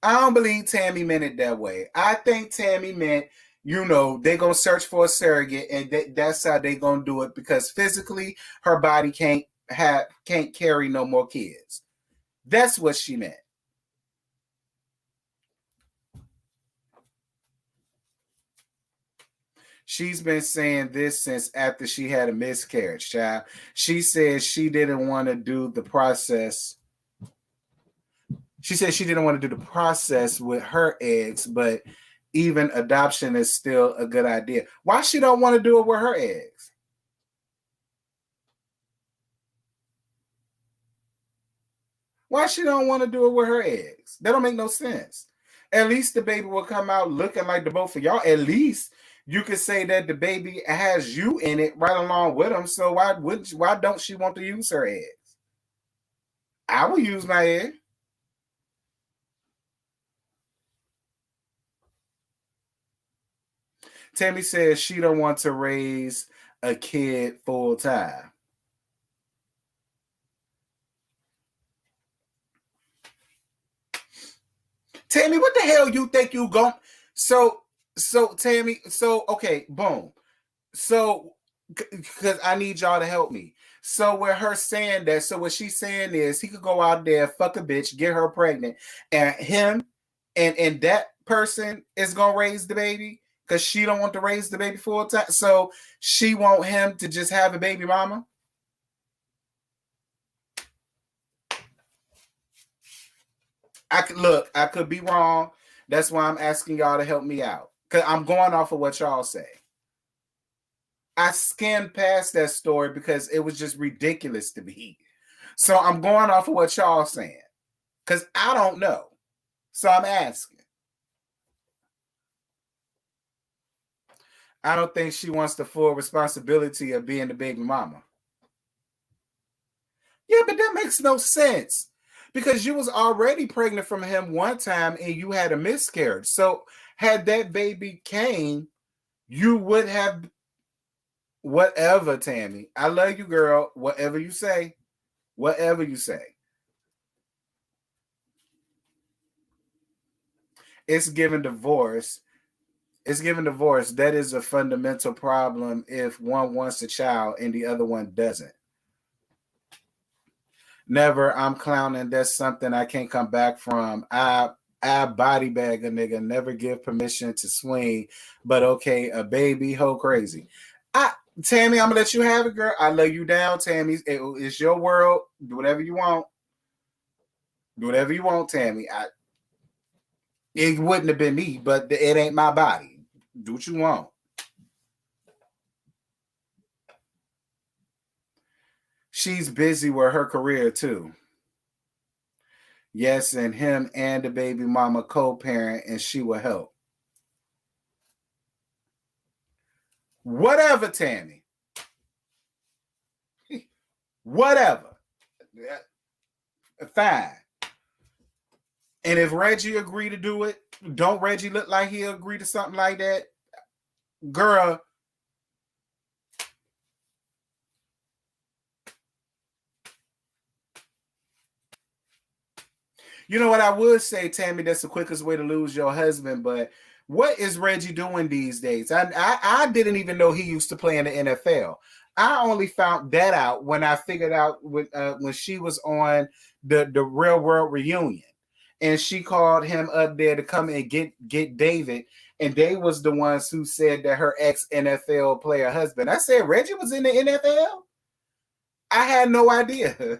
[SPEAKER 1] don't believe Tammy meant it that way. I think Tammy meant, they're going to search for a surrogate and that's how they're going to do it because physically her body can't carry no more kids. That's what she meant. She's been saying this since after she had a miscarriage, child. She said she didn't want to do the process. She said she didn't want to do the process with her eggs, but even adoption is still a good idea. Why she don't want to do it with her eggs? Why she don't want to do it with her eggs? That don't make no sense. At least the baby will come out looking like the both of y'all. At least you could say that the baby has you in it right along with him. So why don't she want to use her eggs? I will use my egg. Tammy says she don't want to raise a kid full time. Tammy, what the hell you think you going? So Tammy, okay, boom. So, because I need y'all to help me. So with her saying that, so what she's saying is he could go out there, fuck a bitch, get her pregnant, and him and that person is gonna raise the baby because she don't want to raise the baby full time. So she want him to just have a baby mama. I could be wrong. That's why I'm asking y'all to help me out. Because I'm going off of what y'all say. I skimmed past that story because it was just ridiculous to me. So I'm going off of what y'all saying. Because I don't know. So I'm asking. I don't think she wants the full responsibility of being the baby mama. Yeah, but that makes no sense. Because you was already pregnant from him one time and you had a miscarriage. So had that baby came, you would have whatever, Tammy. I love you, girl. Whatever you say. Whatever you say. It's given divorce. It's given divorce. That is a fundamental problem if one wants a child and the other one doesn't. Never, I'm clowning. That's something I can't come back from. I body bag a nigga, never give permission to swing. But okay, a baby, hoe crazy. Tammy, I'm gonna let you have it, girl. I love you down, Tammy. It's your world. Do whatever you want. Do whatever you want, Tammy. It wouldn't have been me, but it ain't my body. Do what you want. She's busy with her career too. Yes, and him and the baby mama co-parent, and she will help. Whatever, Tammy. Whatever. Fine. And if Reggie agree to do it, don't Reggie look like he'll agree to something like that? Girl. You know what I would say, Tammy, that's the quickest way to lose your husband, but what is Reggie doing these days? I didn't even know he used to play in the NFL. I only found that out when I figured out when she was on the Real World Reunion, and she called him up there to come and get David, and they was the ones who said that her ex NFL player husband. I said Reggie was in the NFL. I had no idea.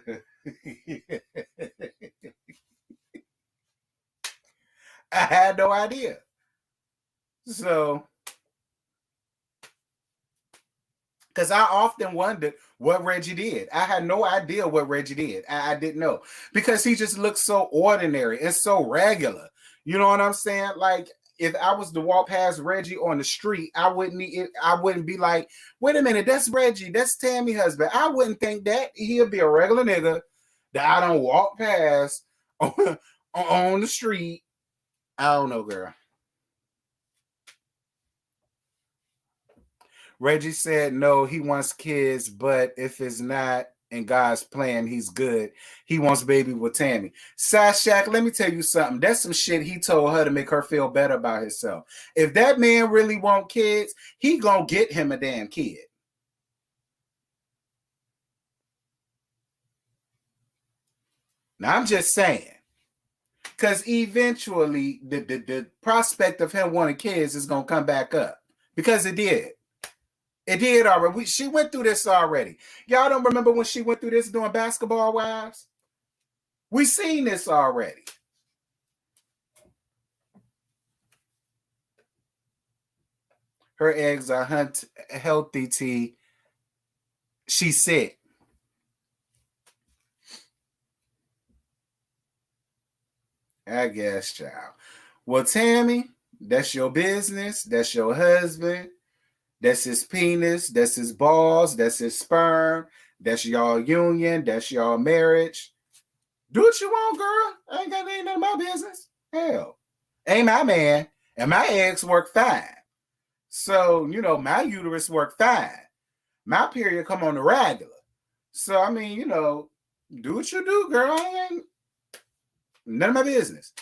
[SPEAKER 1] I had no idea. So, because I often wondered what Reggie did. I had no idea what Reggie did. I didn't know, because he just looked so ordinary and so regular. You know what I'm saying? Like, if I was to walk past Reggie on the street, I wouldn't be like, wait a minute, that's Reggie, that's Tami's husband. I wouldn't think that. He'll be a regular nigga that I don't walk past on the street. I don't know, girl. Reggie said no, he wants kids, but if it's not in God's plan, he's good. He wants baby with Tami. Sashak, let me tell you something. That's some shit he told her to make her feel better about herself. If that man really want kids, he gonna get him a damn kid. Now, I'm just saying, because eventually the prospect of him wanting kids is gonna come back up, because it did. It did already. She went through this already. Y'all don't remember when she went through this doing Basketball Wives? We seen this already. Her eggs are healthy, T. She sick. I guess, child. Well, Tami, that's your business. That's your husband. That's his penis. That's his balls. That's his sperm. That's y'all union. That's y'all marriage. Do what you want, girl. Ain't none of my business. Hell, ain't my man. And my eggs work fine. So, my uterus work fine. My period come on the regular. So, I mean, do what you do, girl. Ain't none of my business.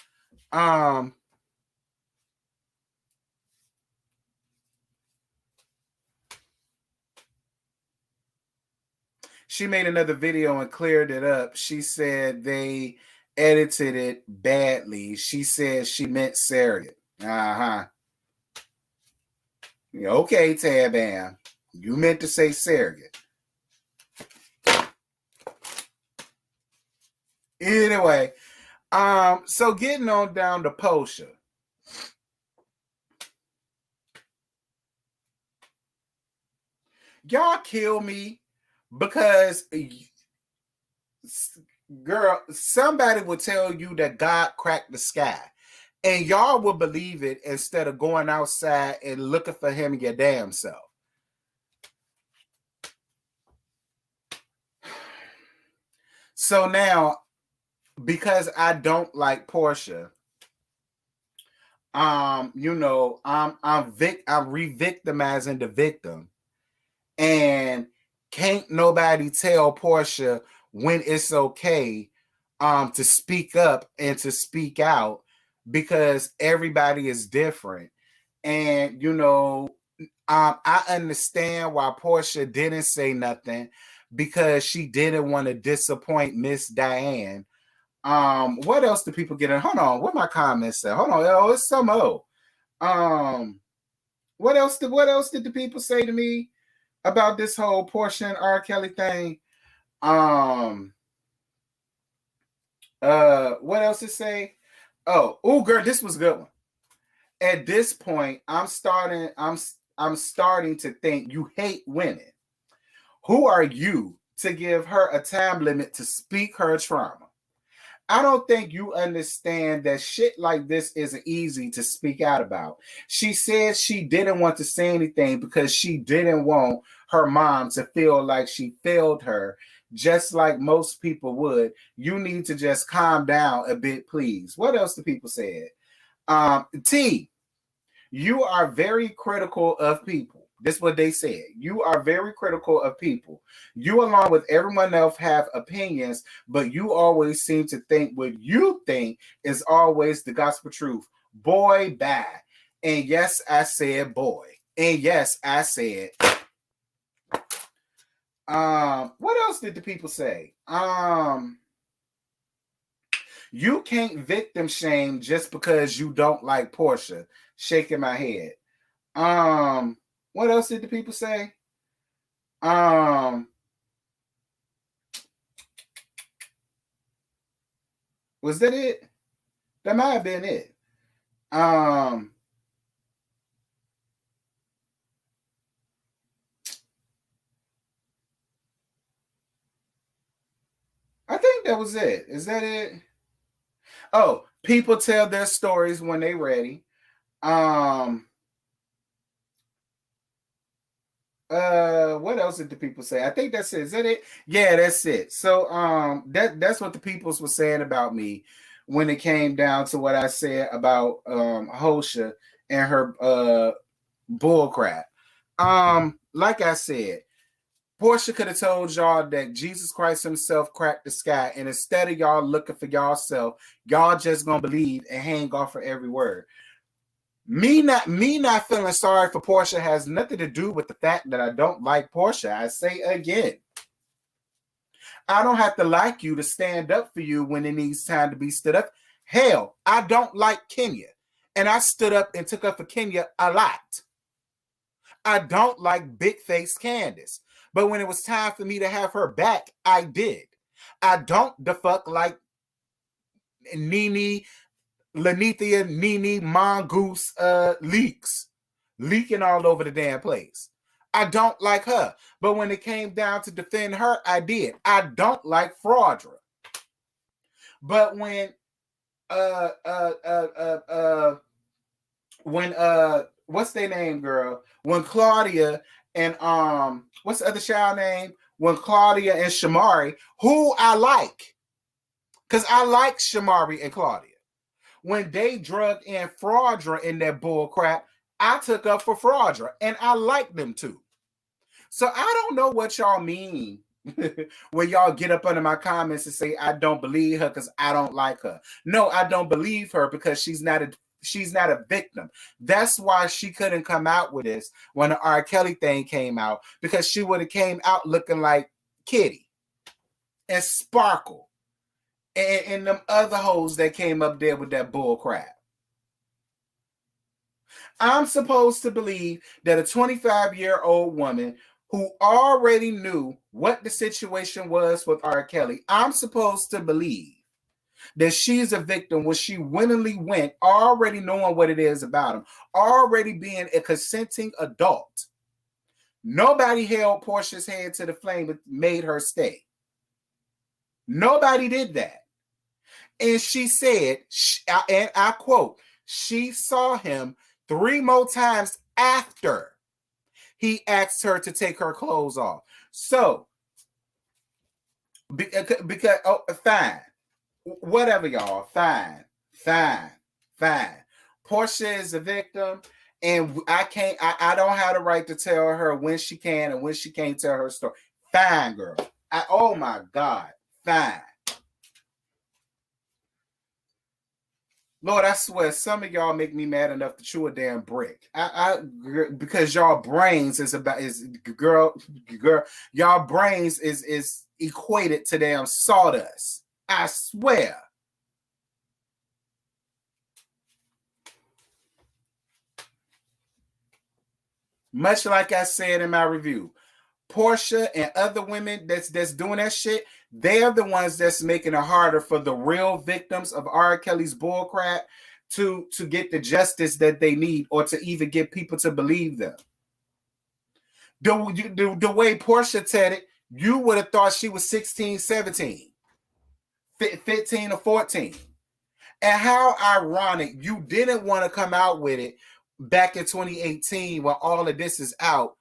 [SPEAKER 1] She made another video and cleared it up. She said they edited it badly. She said she meant surrogate. Okay, Tab Bam. You meant to say surrogate. Anyway, so getting on down to Porsha. Y'all kill me because, girl, somebody will tell you that God cracked the sky, and y'all will believe it instead of going outside and looking for him your damn self. So now, because I don't like Porsha, I'm re-victimizing the victim, and can't nobody tell Porsha when it's okay to speak up and to speak out, because everybody is different. And I understand why Porsha didn't say nothing, because she didn't want to disappoint Miss Diane. What else do people get in? Hold on, what my comments say? Hold on, it's some more. What else did the people say to me about this whole Porsha and R. Kelly thing? What else to say? Oh, girl, this was a good one. At this point, I'm starting to think you hate women. Who are you to give her a time limit to speak her trauma? I don't think you understand that shit like this isn't easy to speak out about. She said she didn't want to say anything because she didn't want her mom to feel like she failed her, just like most people would. You need to just calm down a bit, please. What else do people say? T, you are very critical of people. This is what they said. You are very critical of people. You, along with everyone else, have opinions, but you always seem to think what you think is always the gospel truth. Boy, bye. And yes, I said boy. And yes, I said What else did the people say? You can't victim shame just because you don't like Porsha. Shaking my head. What else did the people say? Was that it? That might have been it. I think that was it. Is that it? Oh, people tell their stories when they're ready. What else did the people say? I think that's it. Is that it? Yeah, that's it. So that's what the peoples were saying about me when it came down to what I said about Hosha and her bull crap. Like I said, Porsha could have told y'all that Jesus Christ himself cracked the sky, and instead of y'all looking for y'allself, y'all just gonna believe and hang off for every word. Me not feeling sorry for Porsha has nothing to do with the fact that I don't like Porsha. I say again, I don't have to like you to stand up for you when it needs time to be stood up. Hell, I don't like Kenya, and I stood up and took up for Kenya a lot. I don't like big face Candace, but when it was time for me to have her back, I did. I don't the fuck like Nene, Lanithia, Nene, Mongoose leaking all over the damn place. I don't like her, but when it came down to defend her, I did. I don't like Fraudra, but when what's their name, girl? When Claudia and what's the other child name? When Claudia and Shamari, who I like, because I like Shamari and Claudia. When they drugged in Fraudra in that bull crap, I took up for Fraudra, and I like them too. So I don't know what y'all mean when y'all get up under my comments and say I don't believe her because I don't like her. No, I don't believe her because she's not a victim. That's why she couldn't come out with this when the R. Kelly thing came out, because she would have came out looking like Kitty and Sparkle and them other hoes that came up there with that bull crap. I'm supposed to believe that a 25-year-old woman who already knew what the situation was with R. Kelly, I'm supposed to believe that she's a victim when she willingly went, already knowing what it is about him, already being a consenting adult. Nobody held Porsha's head to the flame but made her stay. Nobody did that. And she said, and I quote, she saw him 3 more times after he asked her to take her clothes off. So, because, fine. Whatever, y'all. Fine. Porsha is a victim, and I don't have the right to tell her when she can and when she can't tell her story. Fine, girl. Oh my God. Fine. Lord, I swear, some of y'all make me mad enough to chew a damn brick. Because y'all brains y'all brains is equated to damn sawdust. I swear. Much like I said in my review, Porsha and other women that's doing that shit, they're the ones that's making it harder for the real victims of R. Kelly's bullcrap to get the justice that they need, or to even get people to believe them. The way Porsha said it, you would have thought she was 16, 17, 15 or 14. And how ironic you didn't want to come out with it back in 2018 when all of this is out,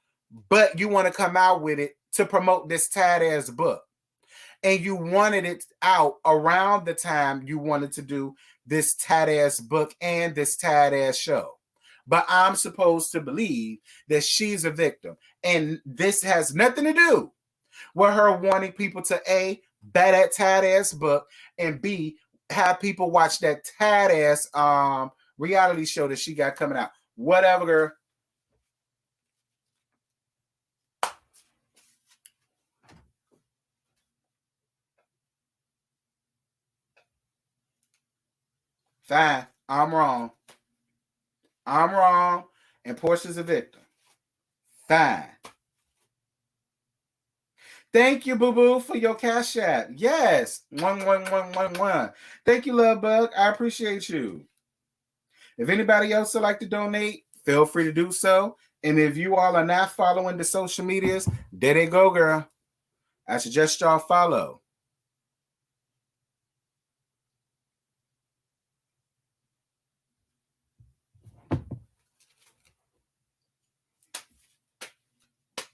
[SPEAKER 1] but you want to come out with it to promote this tad ass book. And you wanted it out around the time you wanted to do this tad ass book and this tad ass show. But I'm supposed to believe that she's a victim. And this has nothing to do with her wanting people to A, buy that tad ass book, and B, have people watch that tad ass reality show that she got coming out. Whatever, girl. Fine. I'm wrong. I'm wrong. And Porsha's a victim. Fine. Thank you, Boo Boo, for your cash app. Yes. 11111. Thank you, Love Bug. I appreciate you. If anybody else would like to donate, feel free to do so. And if you all are not following the social medias, there they go, girl. I suggest y'all follow.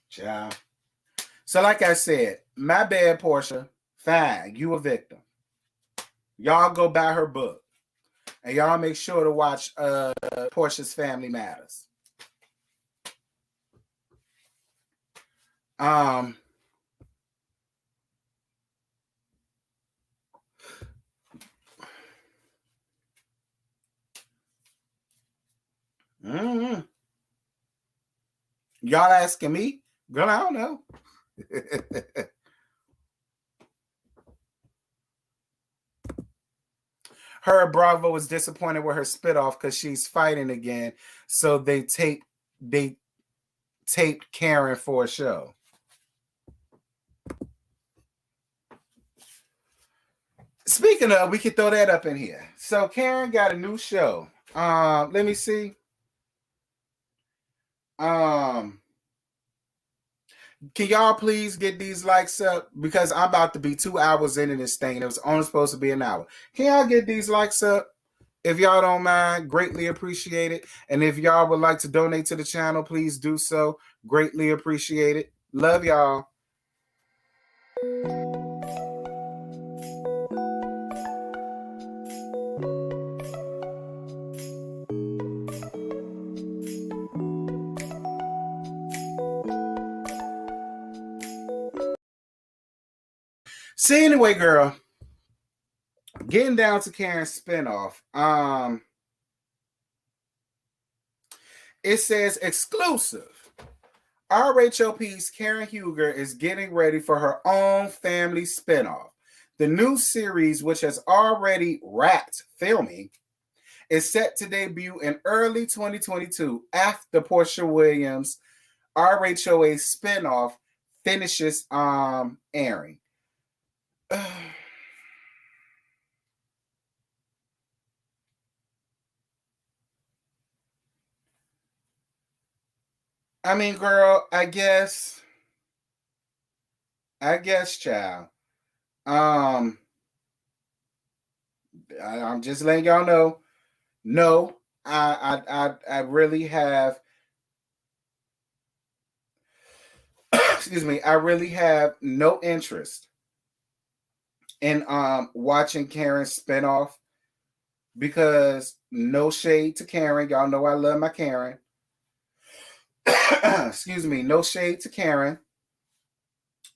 [SPEAKER 1] Ciao. So like I said, my bad, Porsha. Fine, you a victim. Y'all go buy her book. And y'all make sure to watch Porsha's Family Matters. Y'all asking me? Girl, I don't know. Her Bravo was disappointed with her spinoff because she's fighting again. So they taped Karen for a show. Speaking of, we could throw that up in here. So Karen got a new show. Let me see. Can y'all please get these likes up? Because I'm about to be 2 hours into this thing. It was only supposed to be an hour. Can y'all get these likes up? If y'all don't mind, greatly appreciate it. And if y'all would like to donate to the channel, please do so. Greatly appreciate it. Love y'all. See, anyway, girl, getting down to Karen's spinoff. It says exclusive. RHOP's Karen Huger is getting ready for her own family spinoff. The new series, which has already wrapped filming, is set to debut in early 2022 after Porsha Williams' RHOA spinoff finishes airing. I mean, girl, I guess, child. I'm just letting y'all know. No, I really have. Excuse me. I really have no interest in watching Karen's spinoff because no shade to Karen. Y'all know I love my Karen. Excuse me. No shade to Karen,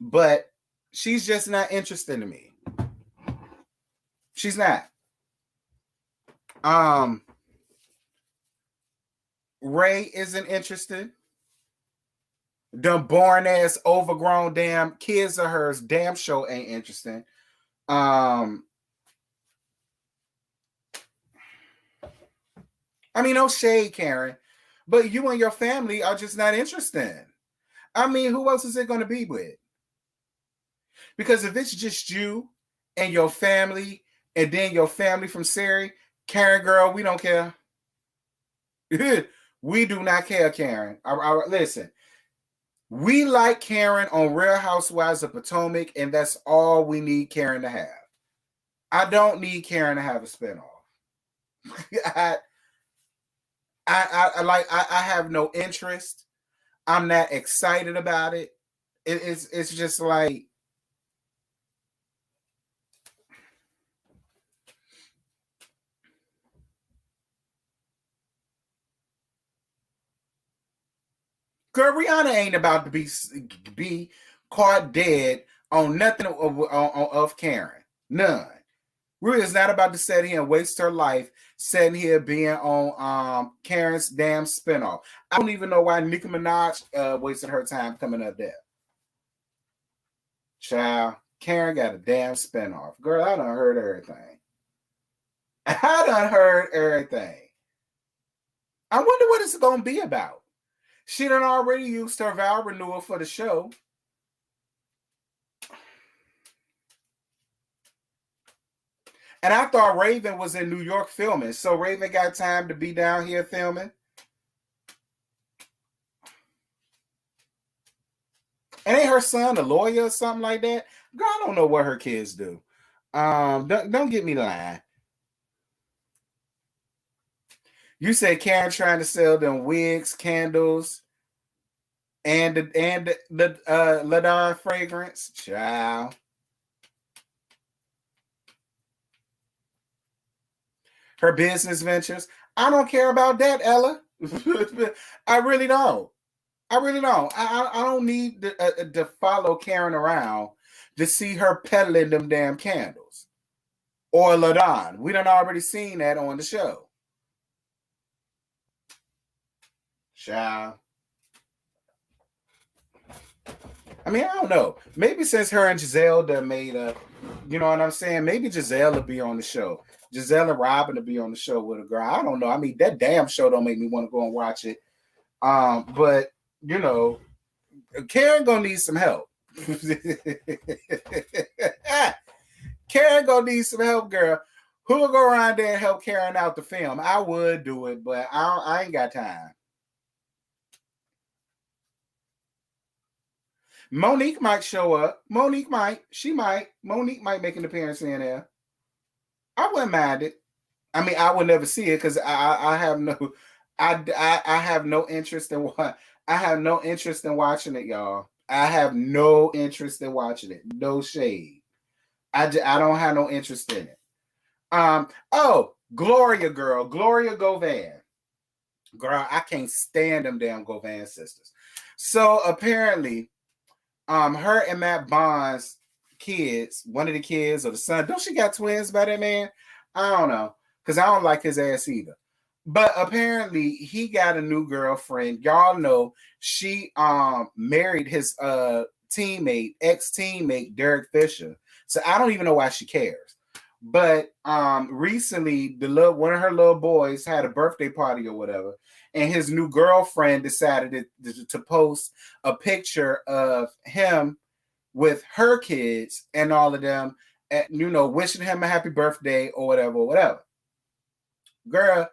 [SPEAKER 1] but she's just not interested in me. She's not. Ray isn't interested. The born ass overgrown damn kids of hers damn show ain't interesting. I mean, no shade, Karen, but you and your family are just not interested. I mean, who else is it going to be with? Because if it's just you and your family, and then your family from Sari, Karen, girl, we don't care. We do not care, Karen. Listen, we like Karen on Real Housewives of Potomac, and that's all we need Karen to have. I don't need Karen to have a spinoff. I have no interest. I'm not excited about it. It's just like, girl, Rihanna ain't about to be caught dead on nothing of Karen. None. Rhea is not about to sit here and waste her life sitting here being on Karen's damn spinoff. I don't even know why Nicki Minaj wasted her time coming up there. Child, Karen got a damn spinoff. Girl, I done heard everything. I done heard everything. I wonder what it's going to be about. She done already used her vow renewal for the show. And I thought Raven was in New York filming. So Raven got time to be down here filming. And ain't her son a lawyer or something like that? Girl, I don't know what her kids do. Don't get me lying. You said Karen trying to sell them wigs, candles, and the Ladon fragrance. Child. Her business ventures. I don't care about that, Ella. I really don't. I really don't. I don't need to follow Karen around to see her peddling them damn candles. Or Ladon. We done already seen that on the show. Child. I mean, I don't know. Maybe since her and Giselle done made a, you know what I'm saying? Maybe Giselle will be on the show. Giselle and Robin will be on the show with a girl. I don't know. I mean, that damn show don't make me want to go and watch it. But you know, Karen gonna need some help. Karen gonna need some help, girl. Who will go around there and help Karen out the film? I would do it, but I ain't got time. Monique might show up. Monique might. She might. Monique might make an appearance in there. I wouldn't mind it. I mean, I would never see it because I have no I have no interest in what I have no interest in watching it, y'all. I have no interest in watching it. No shade. I don't have no interest in it. Oh, Gloria girl, Gloria Govan. Girl, I can't stand them damn Govan sisters. So apparently, her and Matt Bond's kids, one of the kids or the son, don't she got twins by that man? I don't know, because I don't like his ass either. But apparently he got a new girlfriend. Y'all know she married his ex-teammate, Derek Fisher. So I don't even know why she cares. But recently one of her little boys had a birthday party or whatever, and his new girlfriend decided to post a picture of him with her kids and all of them, and, you know, wishing him a happy birthday or whatever. Girl,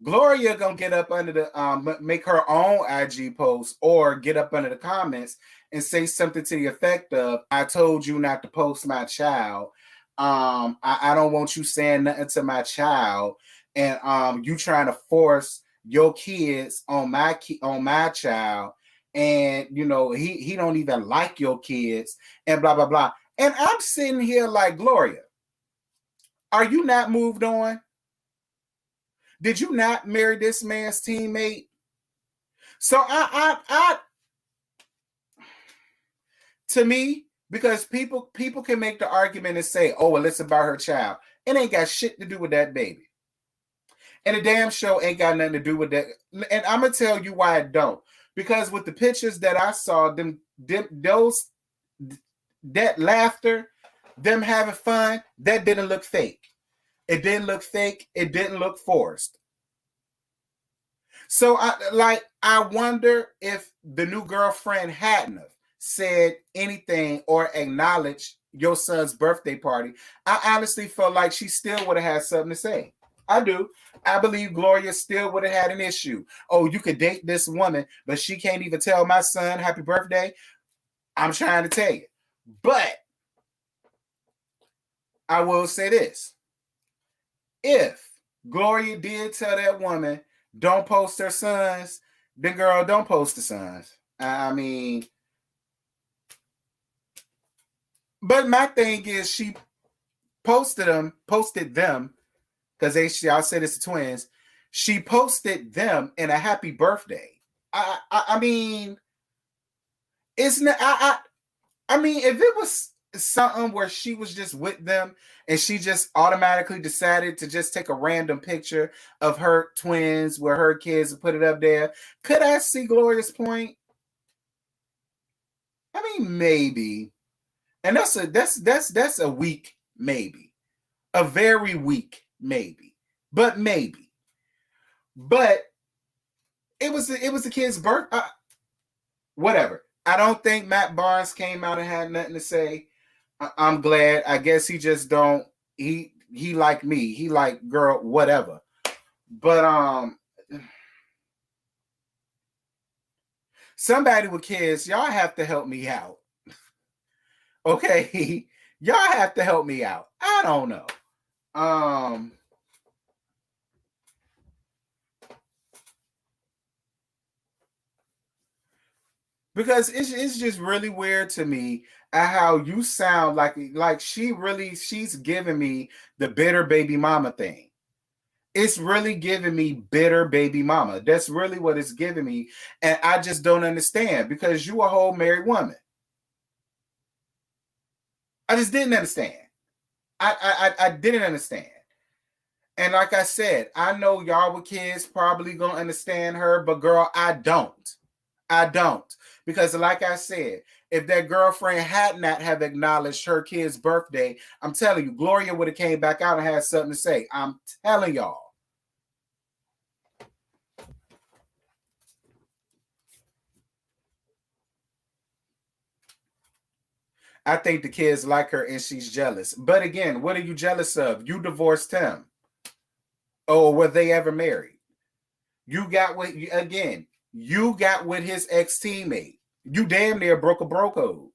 [SPEAKER 1] Gloria gonna get up under the make her own IG post or get up under the comments and say something to the effect of, "I told you not to post my child. I don't want you saying nothing to my child, and you trying to force your kids on my child, and you know he don't even like your kids, and blah blah blah." And I'm sitting here like, Gloria, are you not moved on? Did you not marry this man's teammate? So I to me, because people can make the argument and say, "Oh, well, it's about her child." It ain't got shit to do with that baby. And the damn show ain't got nothing to do with that. And I'm gonna tell you why it don't. Because with the pictures that I saw, that laughter, them having fun, that didn't look fake. It didn't look fake. It didn't look forced. So I wonder if the new girlfriend hadn't have said anything or acknowledged your son's birthday party. I honestly felt like she still would have had something to say. I do. I believe Gloria still would have had an issue. Oh, you could date this woman, but she can't even tell my son happy birthday. I'm trying to tell you. But I will say this. If Gloria did tell that woman, don't post her sons, then girl, don't post the sons. I mean, but my thing is she posted them, because y'all said it's the twins. She posted them in a happy birthday. I mean, isn't it? I mean, if it was something where she was just with them and she just automatically decided to just take a random picture of her twins with her kids and put it up there, could I see Gloria's point? I mean, maybe. And that's a weak maybe. A very weak maybe. But it was the kid's birth. Whatever. I don't think Matt Barnes came out and had nothing to say. I'm glad. I guess he just don't. He like me. He like girl. Whatever. But somebody with kids, y'all have to help me out. Okay, y'all have to help me out. I don't know. Because it's just really weird to me at how you sound like she's giving me the bitter baby mama thing. It's really giving me bitter baby mama. That's really what it's giving me. And I just don't understand because you a whole married woman. I just didn't understand. I didn't understand. And like I said, I know y'all with kids probably gonna understand her, but girl, I don't. I don't. Because like I said, if that girlfriend had not have acknowledged her kid's birthday, I'm telling you, Gloria would have came back out and had something to say. I'm telling y'all. I think the kids like her and she's jealous. But again, what are you jealous of? You divorced him. Or were they ever married? You got with his ex-teammate. You damn near broke a bro code.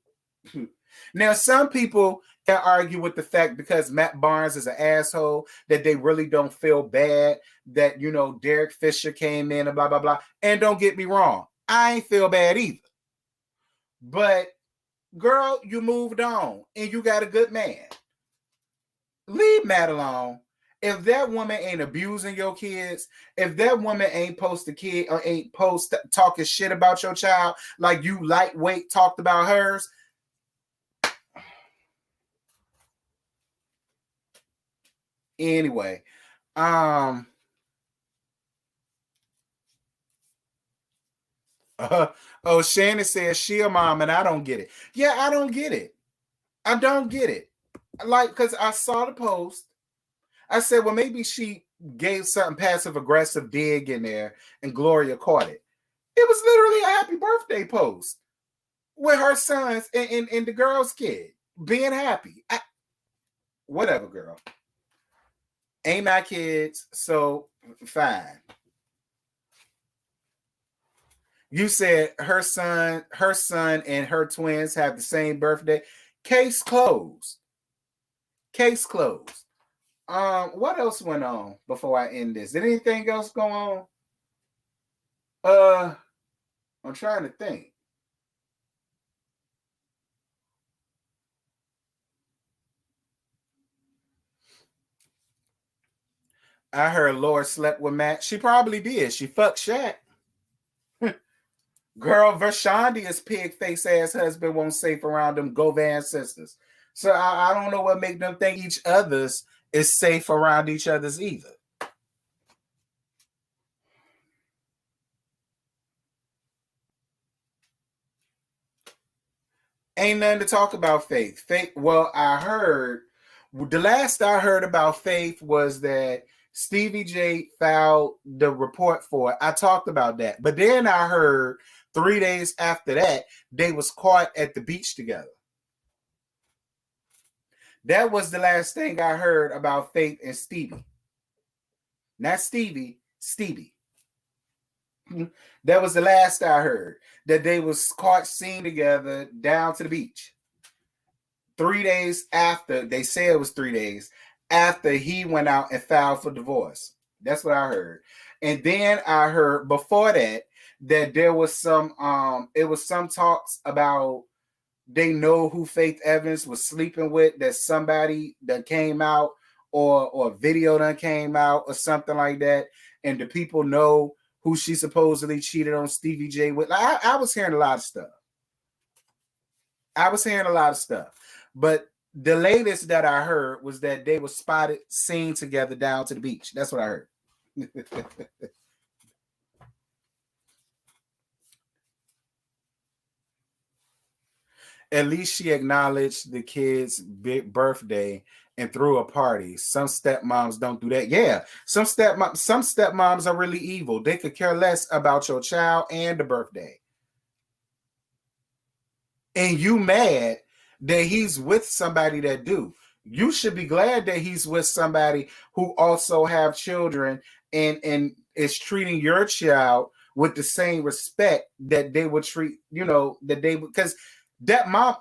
[SPEAKER 1] Now, some people can argue with the fact because Matt Barnes is an asshole that they really don't feel bad that, Derek Fisher came in and blah, blah, blah. And don't get me wrong, I ain't feel bad either. But, girl, you moved on and you got a good man. Leave Matt alone. If that woman ain't abusing your kids, if that woman ain't post a kid or ain't post talking shit about your child like you lightweight talked about hers. Anyway, Shannon says she a mom and I don't get it. Yeah, I don't get it. I don't get it. Like, because I saw the post. I said, well, maybe she gave something passive aggressive dig in there and Gloria caught it. It was literally a happy birthday post with her sons and the girl's kid being happy. Whatever, girl. Ain't my kids, so fine. You said her son and her twins have the same birthday. Case closed. Case closed. What else went on before I end this? Did anything else go on? I'm trying to think. I heard Laura slept with Matt. She probably did. She fucked Shaq. Girl, Vershandia's pig face ass husband won't safe around them Govan sisters. So I don't know what make them think each other's is safe around each other's either. Ain't nothing to talk about Faith. Well, the last I heard about Faith was that Stevie J filed the report for it. I talked about that. But then I heard 3 days after that, they was caught at the beach together. That was the last thing I heard about Faith and Stevie. Not Stevie. That was the last I heard, that they was caught seen together down to the beach. 3 days after, they said it was 3 days after he went out and filed for divorce. That's what I heard. And then I heard before that there was some talks about they know who Faith Evans was sleeping with, that somebody that came out or a video that came out or something like that, and the people know who she supposedly cheated on Stevie J with. I was hearing a lot of stuff. But the latest that I heard was that they were spotted seen together down to the beach. That's what I heard. At least she acknowledged the kid's big birthday and threw a party. Some stepmoms don't do that. Yeah, some stepmoms are really evil. They could care less about your child and the birthday. And you mad that he's with somebody that do. You should be glad that he's with somebody who also have children and is treating your child with the same respect that they would treat, that they would, because that mom,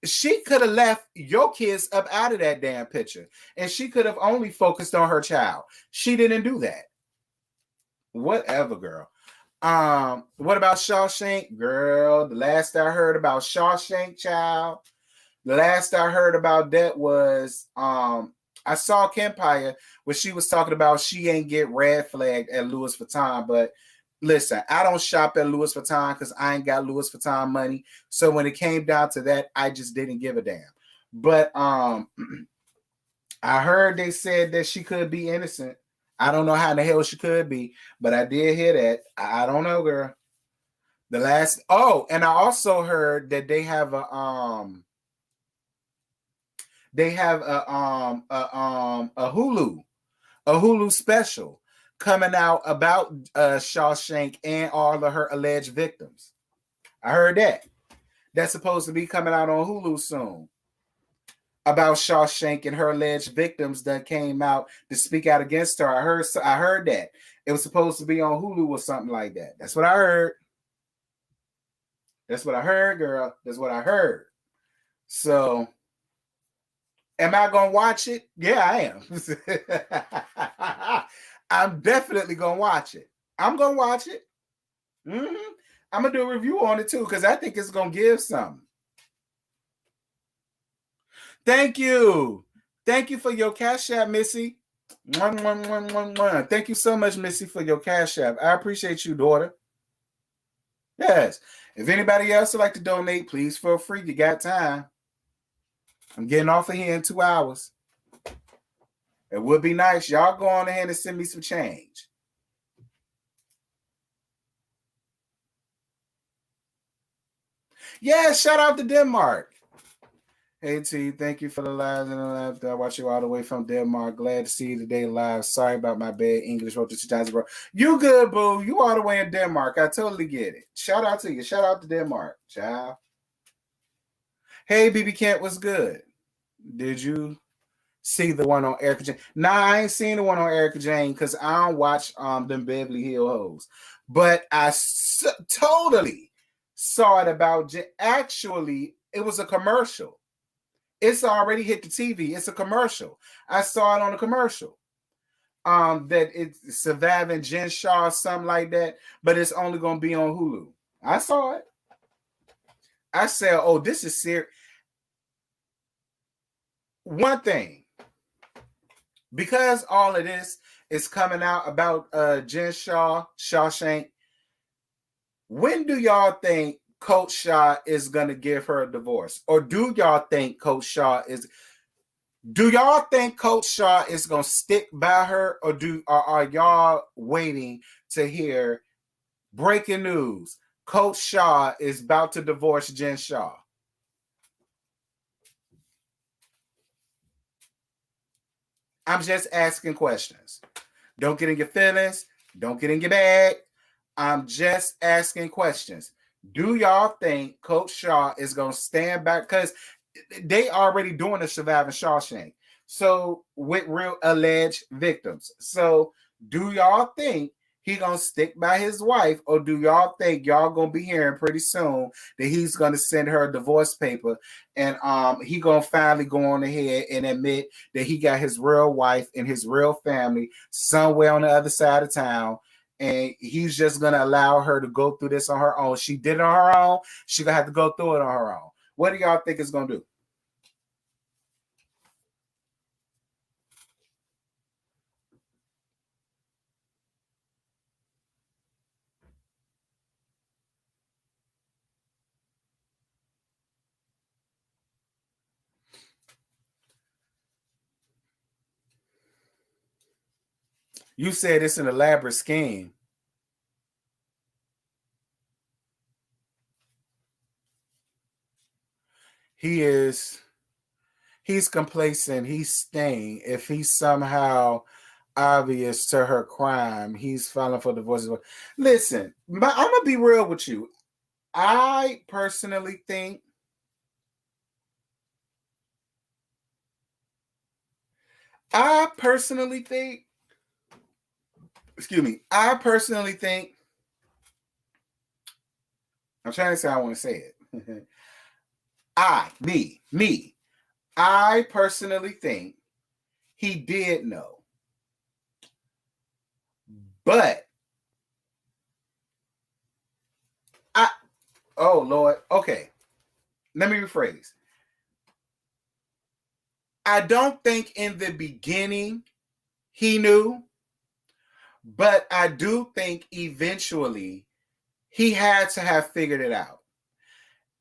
[SPEAKER 1] she could have left your kids up out of that damn picture and she could have only focused on her child. She didn't do that. Whatever, girl. What about Shawshank? Girl, the last I heard about Shawshank, child, the last I heard about that was I saw Kempire where she was talking about she ain't get red flagged at Louis Vuitton, but listen, I don't shop at Louis Vuitton because I ain't got Louis Vuitton money. So when it came down to that, I just didn't give a damn. But I heard they said that she could be innocent. I don't know how in the hell she could be, but I did hear that. I don't know, girl. And I also heard that they have a Hulu special coming out about Shawshank and all of her alleged victims. I heard that. That's supposed to be coming out on Hulu soon. About Shawshank and her alleged victims that came out to speak out against her. I heard that. It was supposed to be on Hulu or something like that. That's what I heard. That's what I heard, girl. That's what I heard. So, am I going to watch it? Yeah, I am. I'm definitely going to watch it. I'm going to watch it. Mm-hmm. I'm going to do a review on it too because I think it's going to give something. Thank you. Thank you for your Cash App, Missy. Thank you so much, Missy, for your Cash App. I appreciate you, daughter. Yes. If anybody else would like to donate, please feel free. You got time. I'm getting off of here in 2 hours. It would be nice. Y'all go on ahead and send me some change. Yeah, shout out to Denmark. Hey T, thank you for the lives and the live. I watch you all the way from Denmark. Glad to see you today live. Sorry about my bad English. Wrote this 2 times, bro. You good, boo. You all the way in Denmark. I totally get it. Shout out to you. Shout out to Denmark, child. Hey, BB Kent, what's good? Did you see the one on Erica Jane? Nah, I ain't seen the one on Erica Jane because I don't watch them Beverly Hill hoes. But I totally saw it about actually, it was a commercial. It's already hit the TV. It's a commercial. I saw it on a commercial. That it's surviving Jen Shaw, something like that, but it's only gonna be on Hulu. I saw it. I said, oh, this is serious. One thing, because all of this is coming out about Jen Shaw, Shawshank, when do y'all think Coach Shaw is going to give her a divorce? Or do y'all think Coach Shaw is going to stick by her? Or are y'all waiting to hear breaking news? Coach Shaw is about to divorce Jen Shaw. I'm just asking questions. Don't get in your feelings. Don't get in your bag. I'm just asking questions. Do y'all think Coach Shaw is going to stand back? Because they already doing the surviving Shawshank. So with real alleged victims. So do y'all think he going to stick by his wife? Or do y'all think y'all going to be hearing pretty soon that he's going to send her a divorce paper and he going to finally go on ahead and admit that he got his real wife and his real family somewhere on the other side of town? And he's just going to allow her to go through this on her own. She did it on her own. She's going to have to go through it on her own. What do y'all think it's going to do? You said it's an elaborate scheme. he's complacent. He's staying. If he's somehow obvious to her crime, he's filing for divorce. Listen, I'm gonna be real with you. I personally think I'm trying to say I want to say it. I personally think he did know. But oh Lord, okay. Let me rephrase. I don't think in the beginning he knew, but I do think eventually he had to have figured it out.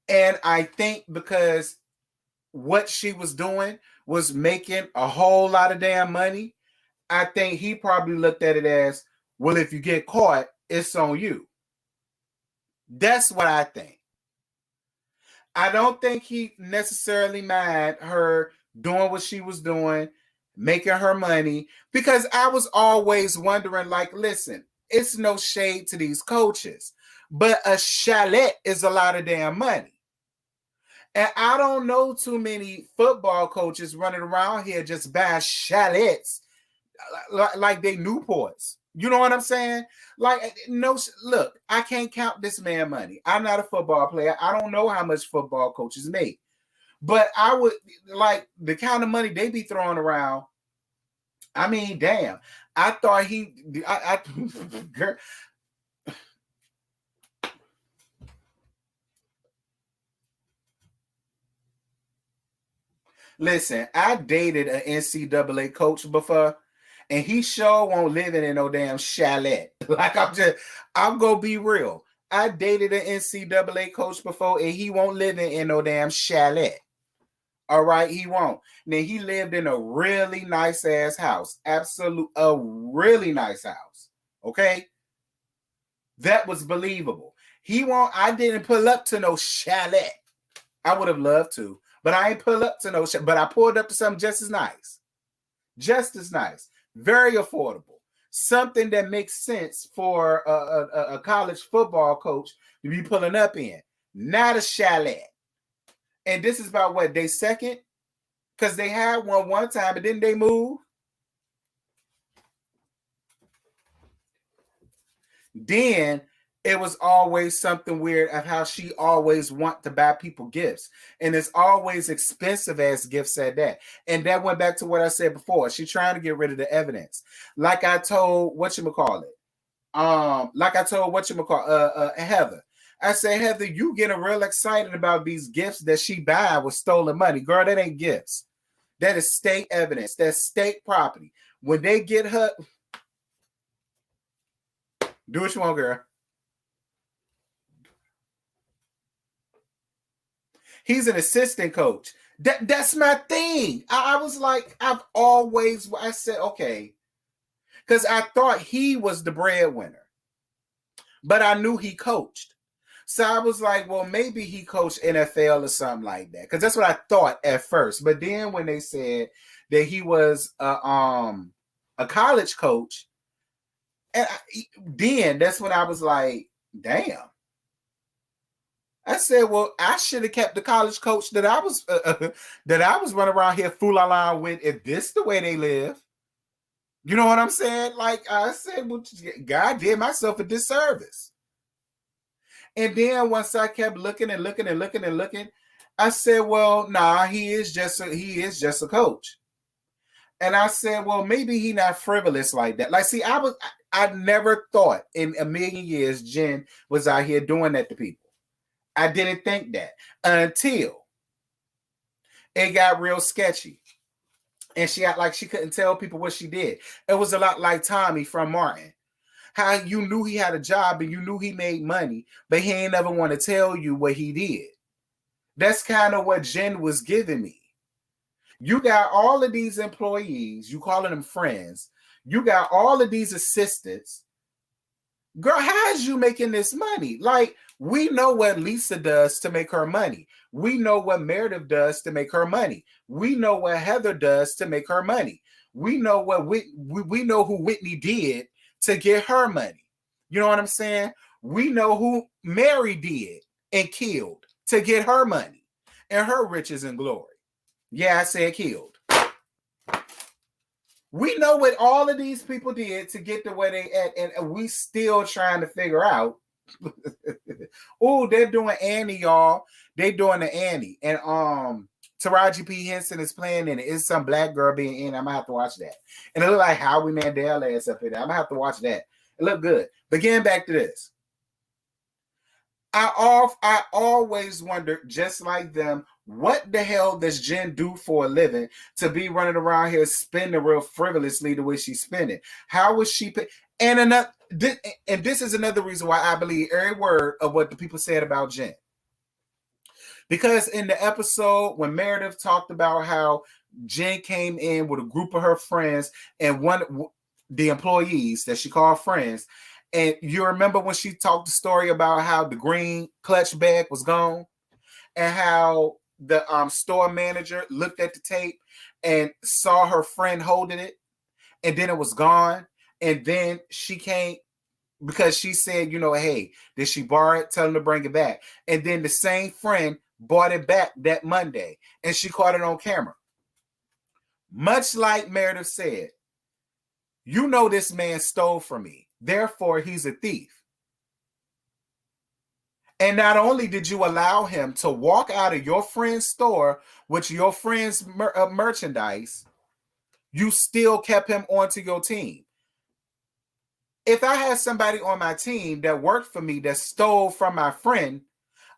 [SPEAKER 1] And I think because what she was doing was making a whole lot of damn money, I think he probably looked at it as, well, if you get caught, it's on you. That's what I think. I don't think he necessarily mind her doing what she was doing, making her money, because I was always wondering, like, listen, it's no shade to these coaches, but a chalet is a lot of damn money. And I don't know too many football coaches running around here just buying chalets like they Newports. You know what I'm saying? Like, no, look, I can't count this man money. I'm not a football player. I don't know how much football coaches make. But I would like the kind of money they be throwing around. I mean, damn. I thought girl. Listen, I dated an NCAA coach before, and he sure won't live in no damn chalet. Like, I'm gonna be real. I dated an NCAA coach before, and he won't live in no damn chalet. All right, he won't. Now, he lived in a really nice ass house. A really nice house. Okay? That was believable. I didn't pull up to no chalet. I would have loved to, but I ain't pull up to no chalet. But I pulled up to something just as nice. Just as nice. Very affordable. Something that makes sense for a college football coach to be pulling up in. Not a chalet. And this is about what, day second? Because they had one time, but didn't they move? Then it was always something weird of how she always want to buy people gifts. And it's always expensive ass gifts at that. And that went back to what I said before. She's trying to get rid of the evidence. Like I told Heather. I said, Heather, you getting real excited about these gifts that she buy with stolen money. Girl, that ain't gifts. That is state evidence. That's state property. When they get her, do what you want, girl. He's an assistant coach. That's my thing. I was like, I said, okay. Because I thought he was the breadwinner. But I knew he coached. So I was like, well, maybe he coached NFL or something like that. Because that's what I thought at first. But then when they said that he was a college coach, and then that's when I was like, damn. I said, well, I should have kept the college coach that I was running around here fooling around with. If this the way they live, you know what I'm saying? Like I said, well, God did myself a disservice. And then once I kept looking, I said, well, nah, he is just a coach. And I said, well, maybe he not frivolous like that. Like, see, I never thought in a million years Jen was out here doing that to people. I didn't think that until it got real sketchy. And she act like she couldn't tell people what she did. It was a lot like Tommy from Martin. How you knew he had a job and you knew he made money, but he ain't never want to tell you what he did. That's kind of what Jen was giving me. You got all of these employees, you calling them friends. You got all of these assistants. Girl, how is you making this money? Like, We know what Lisa does to make her money. We know what Meredith does to make her money. We know what Heather does to make her money. We know what we know who Whitney did to get her money. You know what I'm saying? We know who Mary did and killed to get her money and her riches and glory. Yeah, I said killed. We know what all of these people did to get to where they at, and we still trying to figure out. Oh, they're doing Annie, y'all. They doing the Annie, and Taraji P. Henson is playing in it. It's some black girl being in. I'm gonna have to watch that, and it look like Howie Mandel ass up in there. I'm gonna have to watch that. It look good. But getting back to this, I always wondered, just like them, what the hell does Jen do for a living to be running around here spending real frivolously the way she's spending? How was she pay? And this is another reason why I believe every word of what the people said about Jen. Because in the episode when Meredith talked about how Jen came in with a group of her friends and the employees that she called friends, and you remember when she talked the story about how the green clutch bag was gone and how the store manager looked at the tape and saw her friend holding it, and then it was gone. And then she came because she said, hey, did she borrow it? Tell him to bring it back. And then the same friend bought it back that Monday, and she caught it on camera. Much like Meredith said, this man stole from me. Therefore, he's a thief. And not only did you allow him to walk out of your friend's store with your friend's merchandise, you still kept him onto your team. If I had somebody on my team that worked for me that stole from my friend,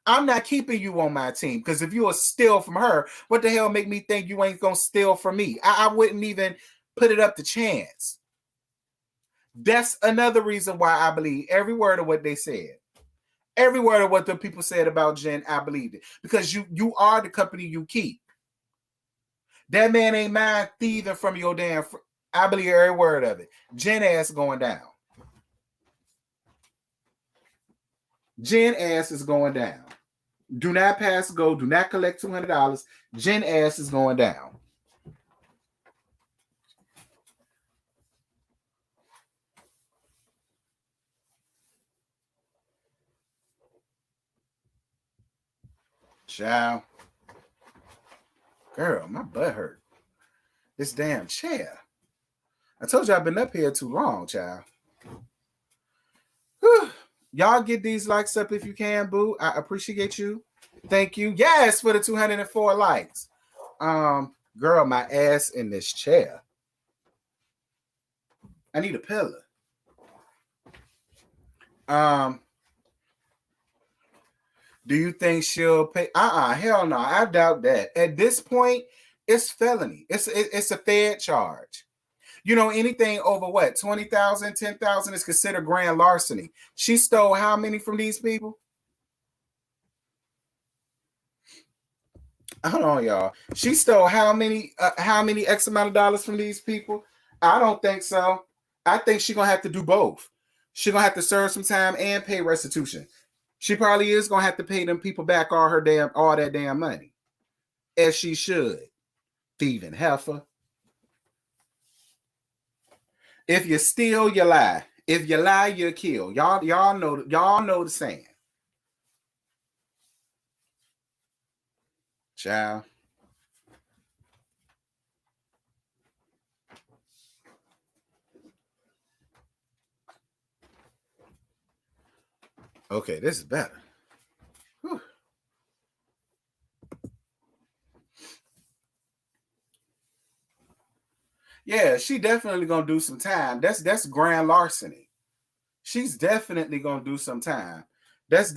[SPEAKER 1] I'm not keeping you on my team, because if you will steal from her, what the hell make me think you ain't going to steal from me? I wouldn't even put it up to chance. That's another reason why I believe every word of what they said. Every word of what the people said about Jen, I believed it. Because you are the company you keep. That man ain't mind thieving from your damn I believe every word of it. Jen ass going down. Jen ass is going down. Do not pass go. Do not collect $200. Jen ass is going down. Child. Girl, my butt hurt. This damn chair. I told you I've been up here too long, child. Whew. Y'all get these likes up if you can, boo. I appreciate you. Thank you. Yes, for the 204 likes. Girl, my ass in this chair. I need a pillow. Do you think she'll pay? Hell no. I doubt that. At this point, it's felony. It's a Fed charge. Anything over what? 20,000, 10,000 is considered grand larceny. She stole how many from these people? Hold on, y'all. She stole how many X amount of dollars from these people? I don't think so. I think she's going to have to do both. She's going to have to serve some time and pay restitution. She probably is going to have to pay them people back all that damn money. As she should. Thieving heifer. If you steal, you lie. If you lie, you kill. Y'all know the saying. Child. Okay, this is better. Whew. Yeah, she definitely gonna do some time. That's grand larceny. She's definitely gonna do some time. That's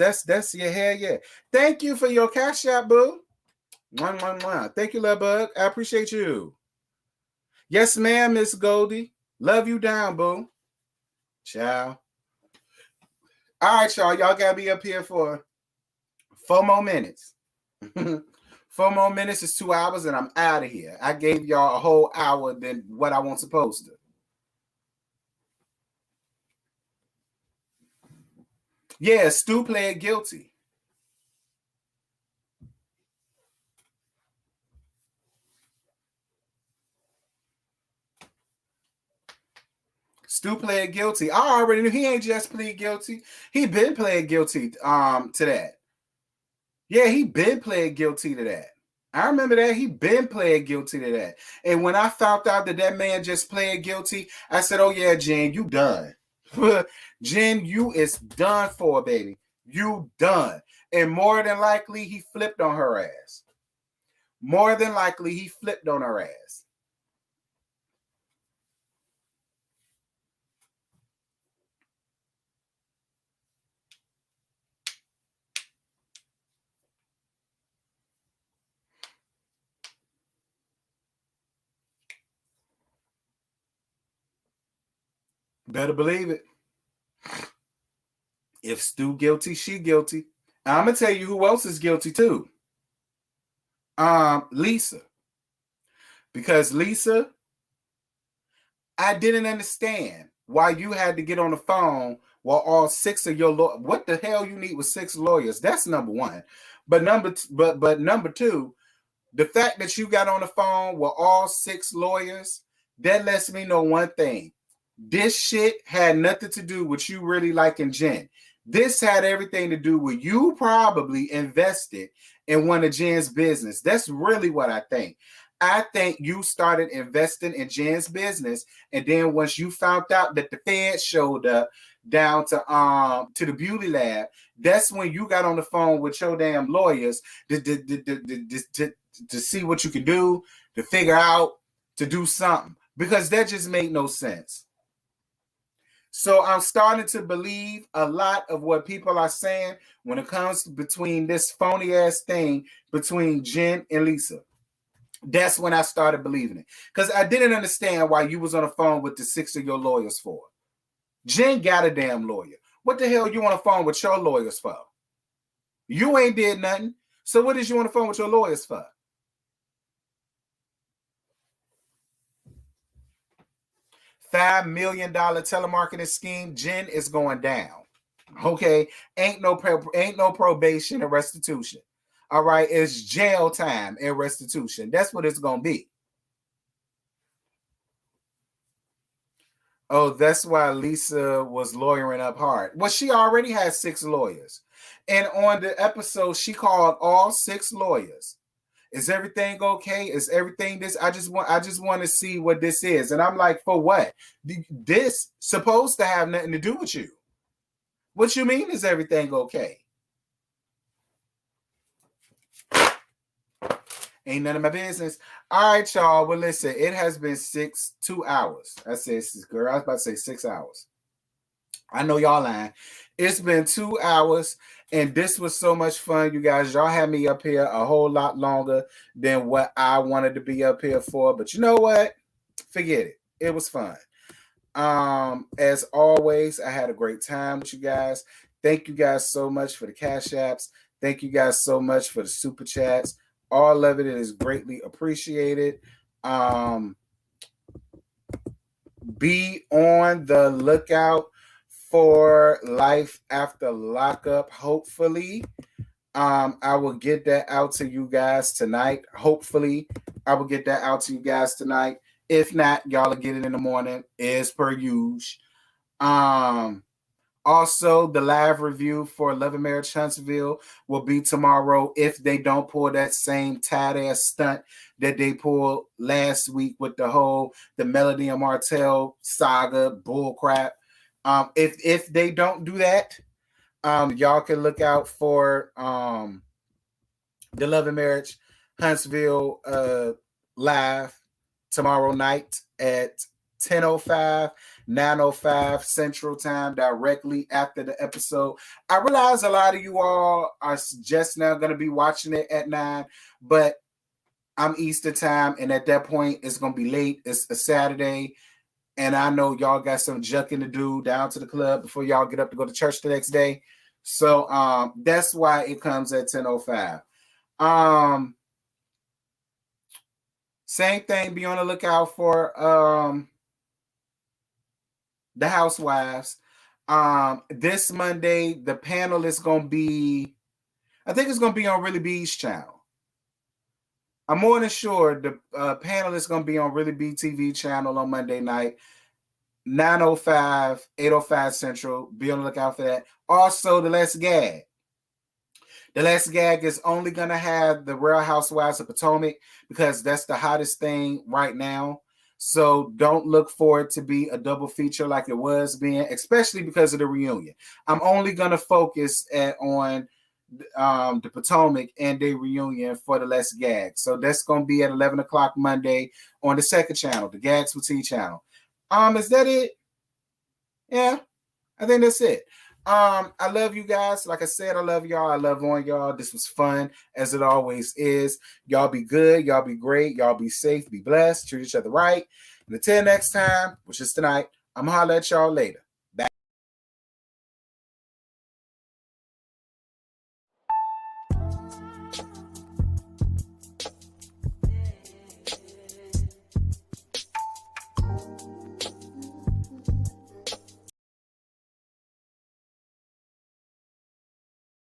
[SPEAKER 1] yeah, hell yeah. Thank you for your cash out, boo. Mwah, mwah, mwah. Thank you, love bug. I appreciate you. Yes, ma'am, Miss Goldie. Love you down, boo. Ciao. All right, y'all. Y'all gotta be up here for 4 more minutes. 4 more minutes is 2 hours, and I'm out of here. I gave y'all a whole hour than what I wasn't supposed to. Yeah, Stu pled guilty. Stu pled guilty. I already knew he ain't just plead guilty. He been pled guilty to that. Yeah, he been pled guilty to that. I remember that. He been pled guilty to that. And when I found out that that man just pled guilty, I said, oh yeah, Jen, you done. Jen, you is done for, baby. You done. And more than likely, he flipped on her ass. More than likely, he flipped on her ass. Better believe it. If Stu guilty, she guilty. I'm gonna tell you who else is guilty too. Lisa. Because Lisa, I didn't understand why you had to get on the phone while all six of your what the hell you need with 6 lawyers. That's number one. But number two, the fact that you got on the phone with all 6 lawyers, that lets me know one thing. This shit had nothing to do with you really liking Jen. This had everything to do with you probably invested in one of Jen's business. That's really what I think. I think you started investing in Jen's business, and then once you found out that the Fed showed up down to the beauty lab, that's when you got on the phone with your damn lawyers to see what you can do, to figure out, to do something, because that just made no sense. So I'm starting to believe a lot of what people are saying when it comes between this phony ass thing between Jen and Lisa. That's when I started believing it. Because I didn't understand why you was on the phone with the 6 of your lawyers for. Jen got a damn lawyer. What the hell you on the phone with your lawyers for? You ain't did nothing. So what is you on the phone with your lawyers for? $5 million telemarketing scheme. Jen is going down. Okay, ain't no probation and restitution. All right, it's jail time and restitution. That's what it's gonna be. Oh, that's why Lisa was lawyering up hard. Well, she already has 6 lawyers, and on the episode, she called all 6 lawyers. Is everything okay? Is everything this? I just want to see what this is, and I'm like, for what? This supposed to have nothing to do with you. What you mean? Is everything okay? Ain't none of my business. All right, y'all. Well, listen, it has been 2 hours. I said, girl, I was about to say 6 hours. I know y'all lying. It's been 2 hours, and this was so much fun, you guys. Y'all had me up here a whole lot longer than what I wanted to be up here for. But you know what? Forget it. It was fun. As always, I had a great time with you guys. Thank you guys so much for the cash apps. Thank you guys so much for the super chats. All of it is greatly appreciated. Be on the lookout for Life After Lockup. Hopefully, I will get that out to you guys tonight. Hopefully, I will get that out to you guys tonight. If not, y'all will get it in the morning, as per usual. Also, the live review for Love and Marriage Huntsville will be tomorrow if they don't pull that same tight ass stunt that they pulled last week with the Melody and Martell saga bullcrap. If they don't do that, y'all can look out for the Love and Marriage Huntsville live tomorrow night at 10:05, 9:05 Central Time, directly after the episode. I realize a lot of you all are just now going to be watching it at 9, but I'm Easter time, and at that point, it's going to be late. It's a Saturday, and I know y'all got some junking to do down to the club before y'all get up to go to church the next day. So that's why it comes at 10:05. Same thing, be on the lookout for the Housewives. This Monday, the panel is going to be, I think it's going to be on Really B's channel. I'm more than sure the panel is going to be on Really B TV channel on Monday night, 9:05, 8:05 Central. Be on the lookout for that. Also, the Let's Gag. The Let's Gag is only going to have the Real Housewives of Potomac because that's the hottest thing right now. So don't look for it to be a double feature like it was being, especially because of the reunion. I'm only going to focus on the Potomac and their reunion for the Let's Gag. So that's going to be at 11 o'clock Monday on the second channel, the Gags with T channel. Is that it? Yeah, I think that's it. I love you guys. Like I said, I love y'all. I love on y'all. This was fun, as it always is. Y'all be good. Y'all be great. Y'all be safe. Be blessed. Treat each other right. And until next time, which is tonight, I'm going to holler at y'all later.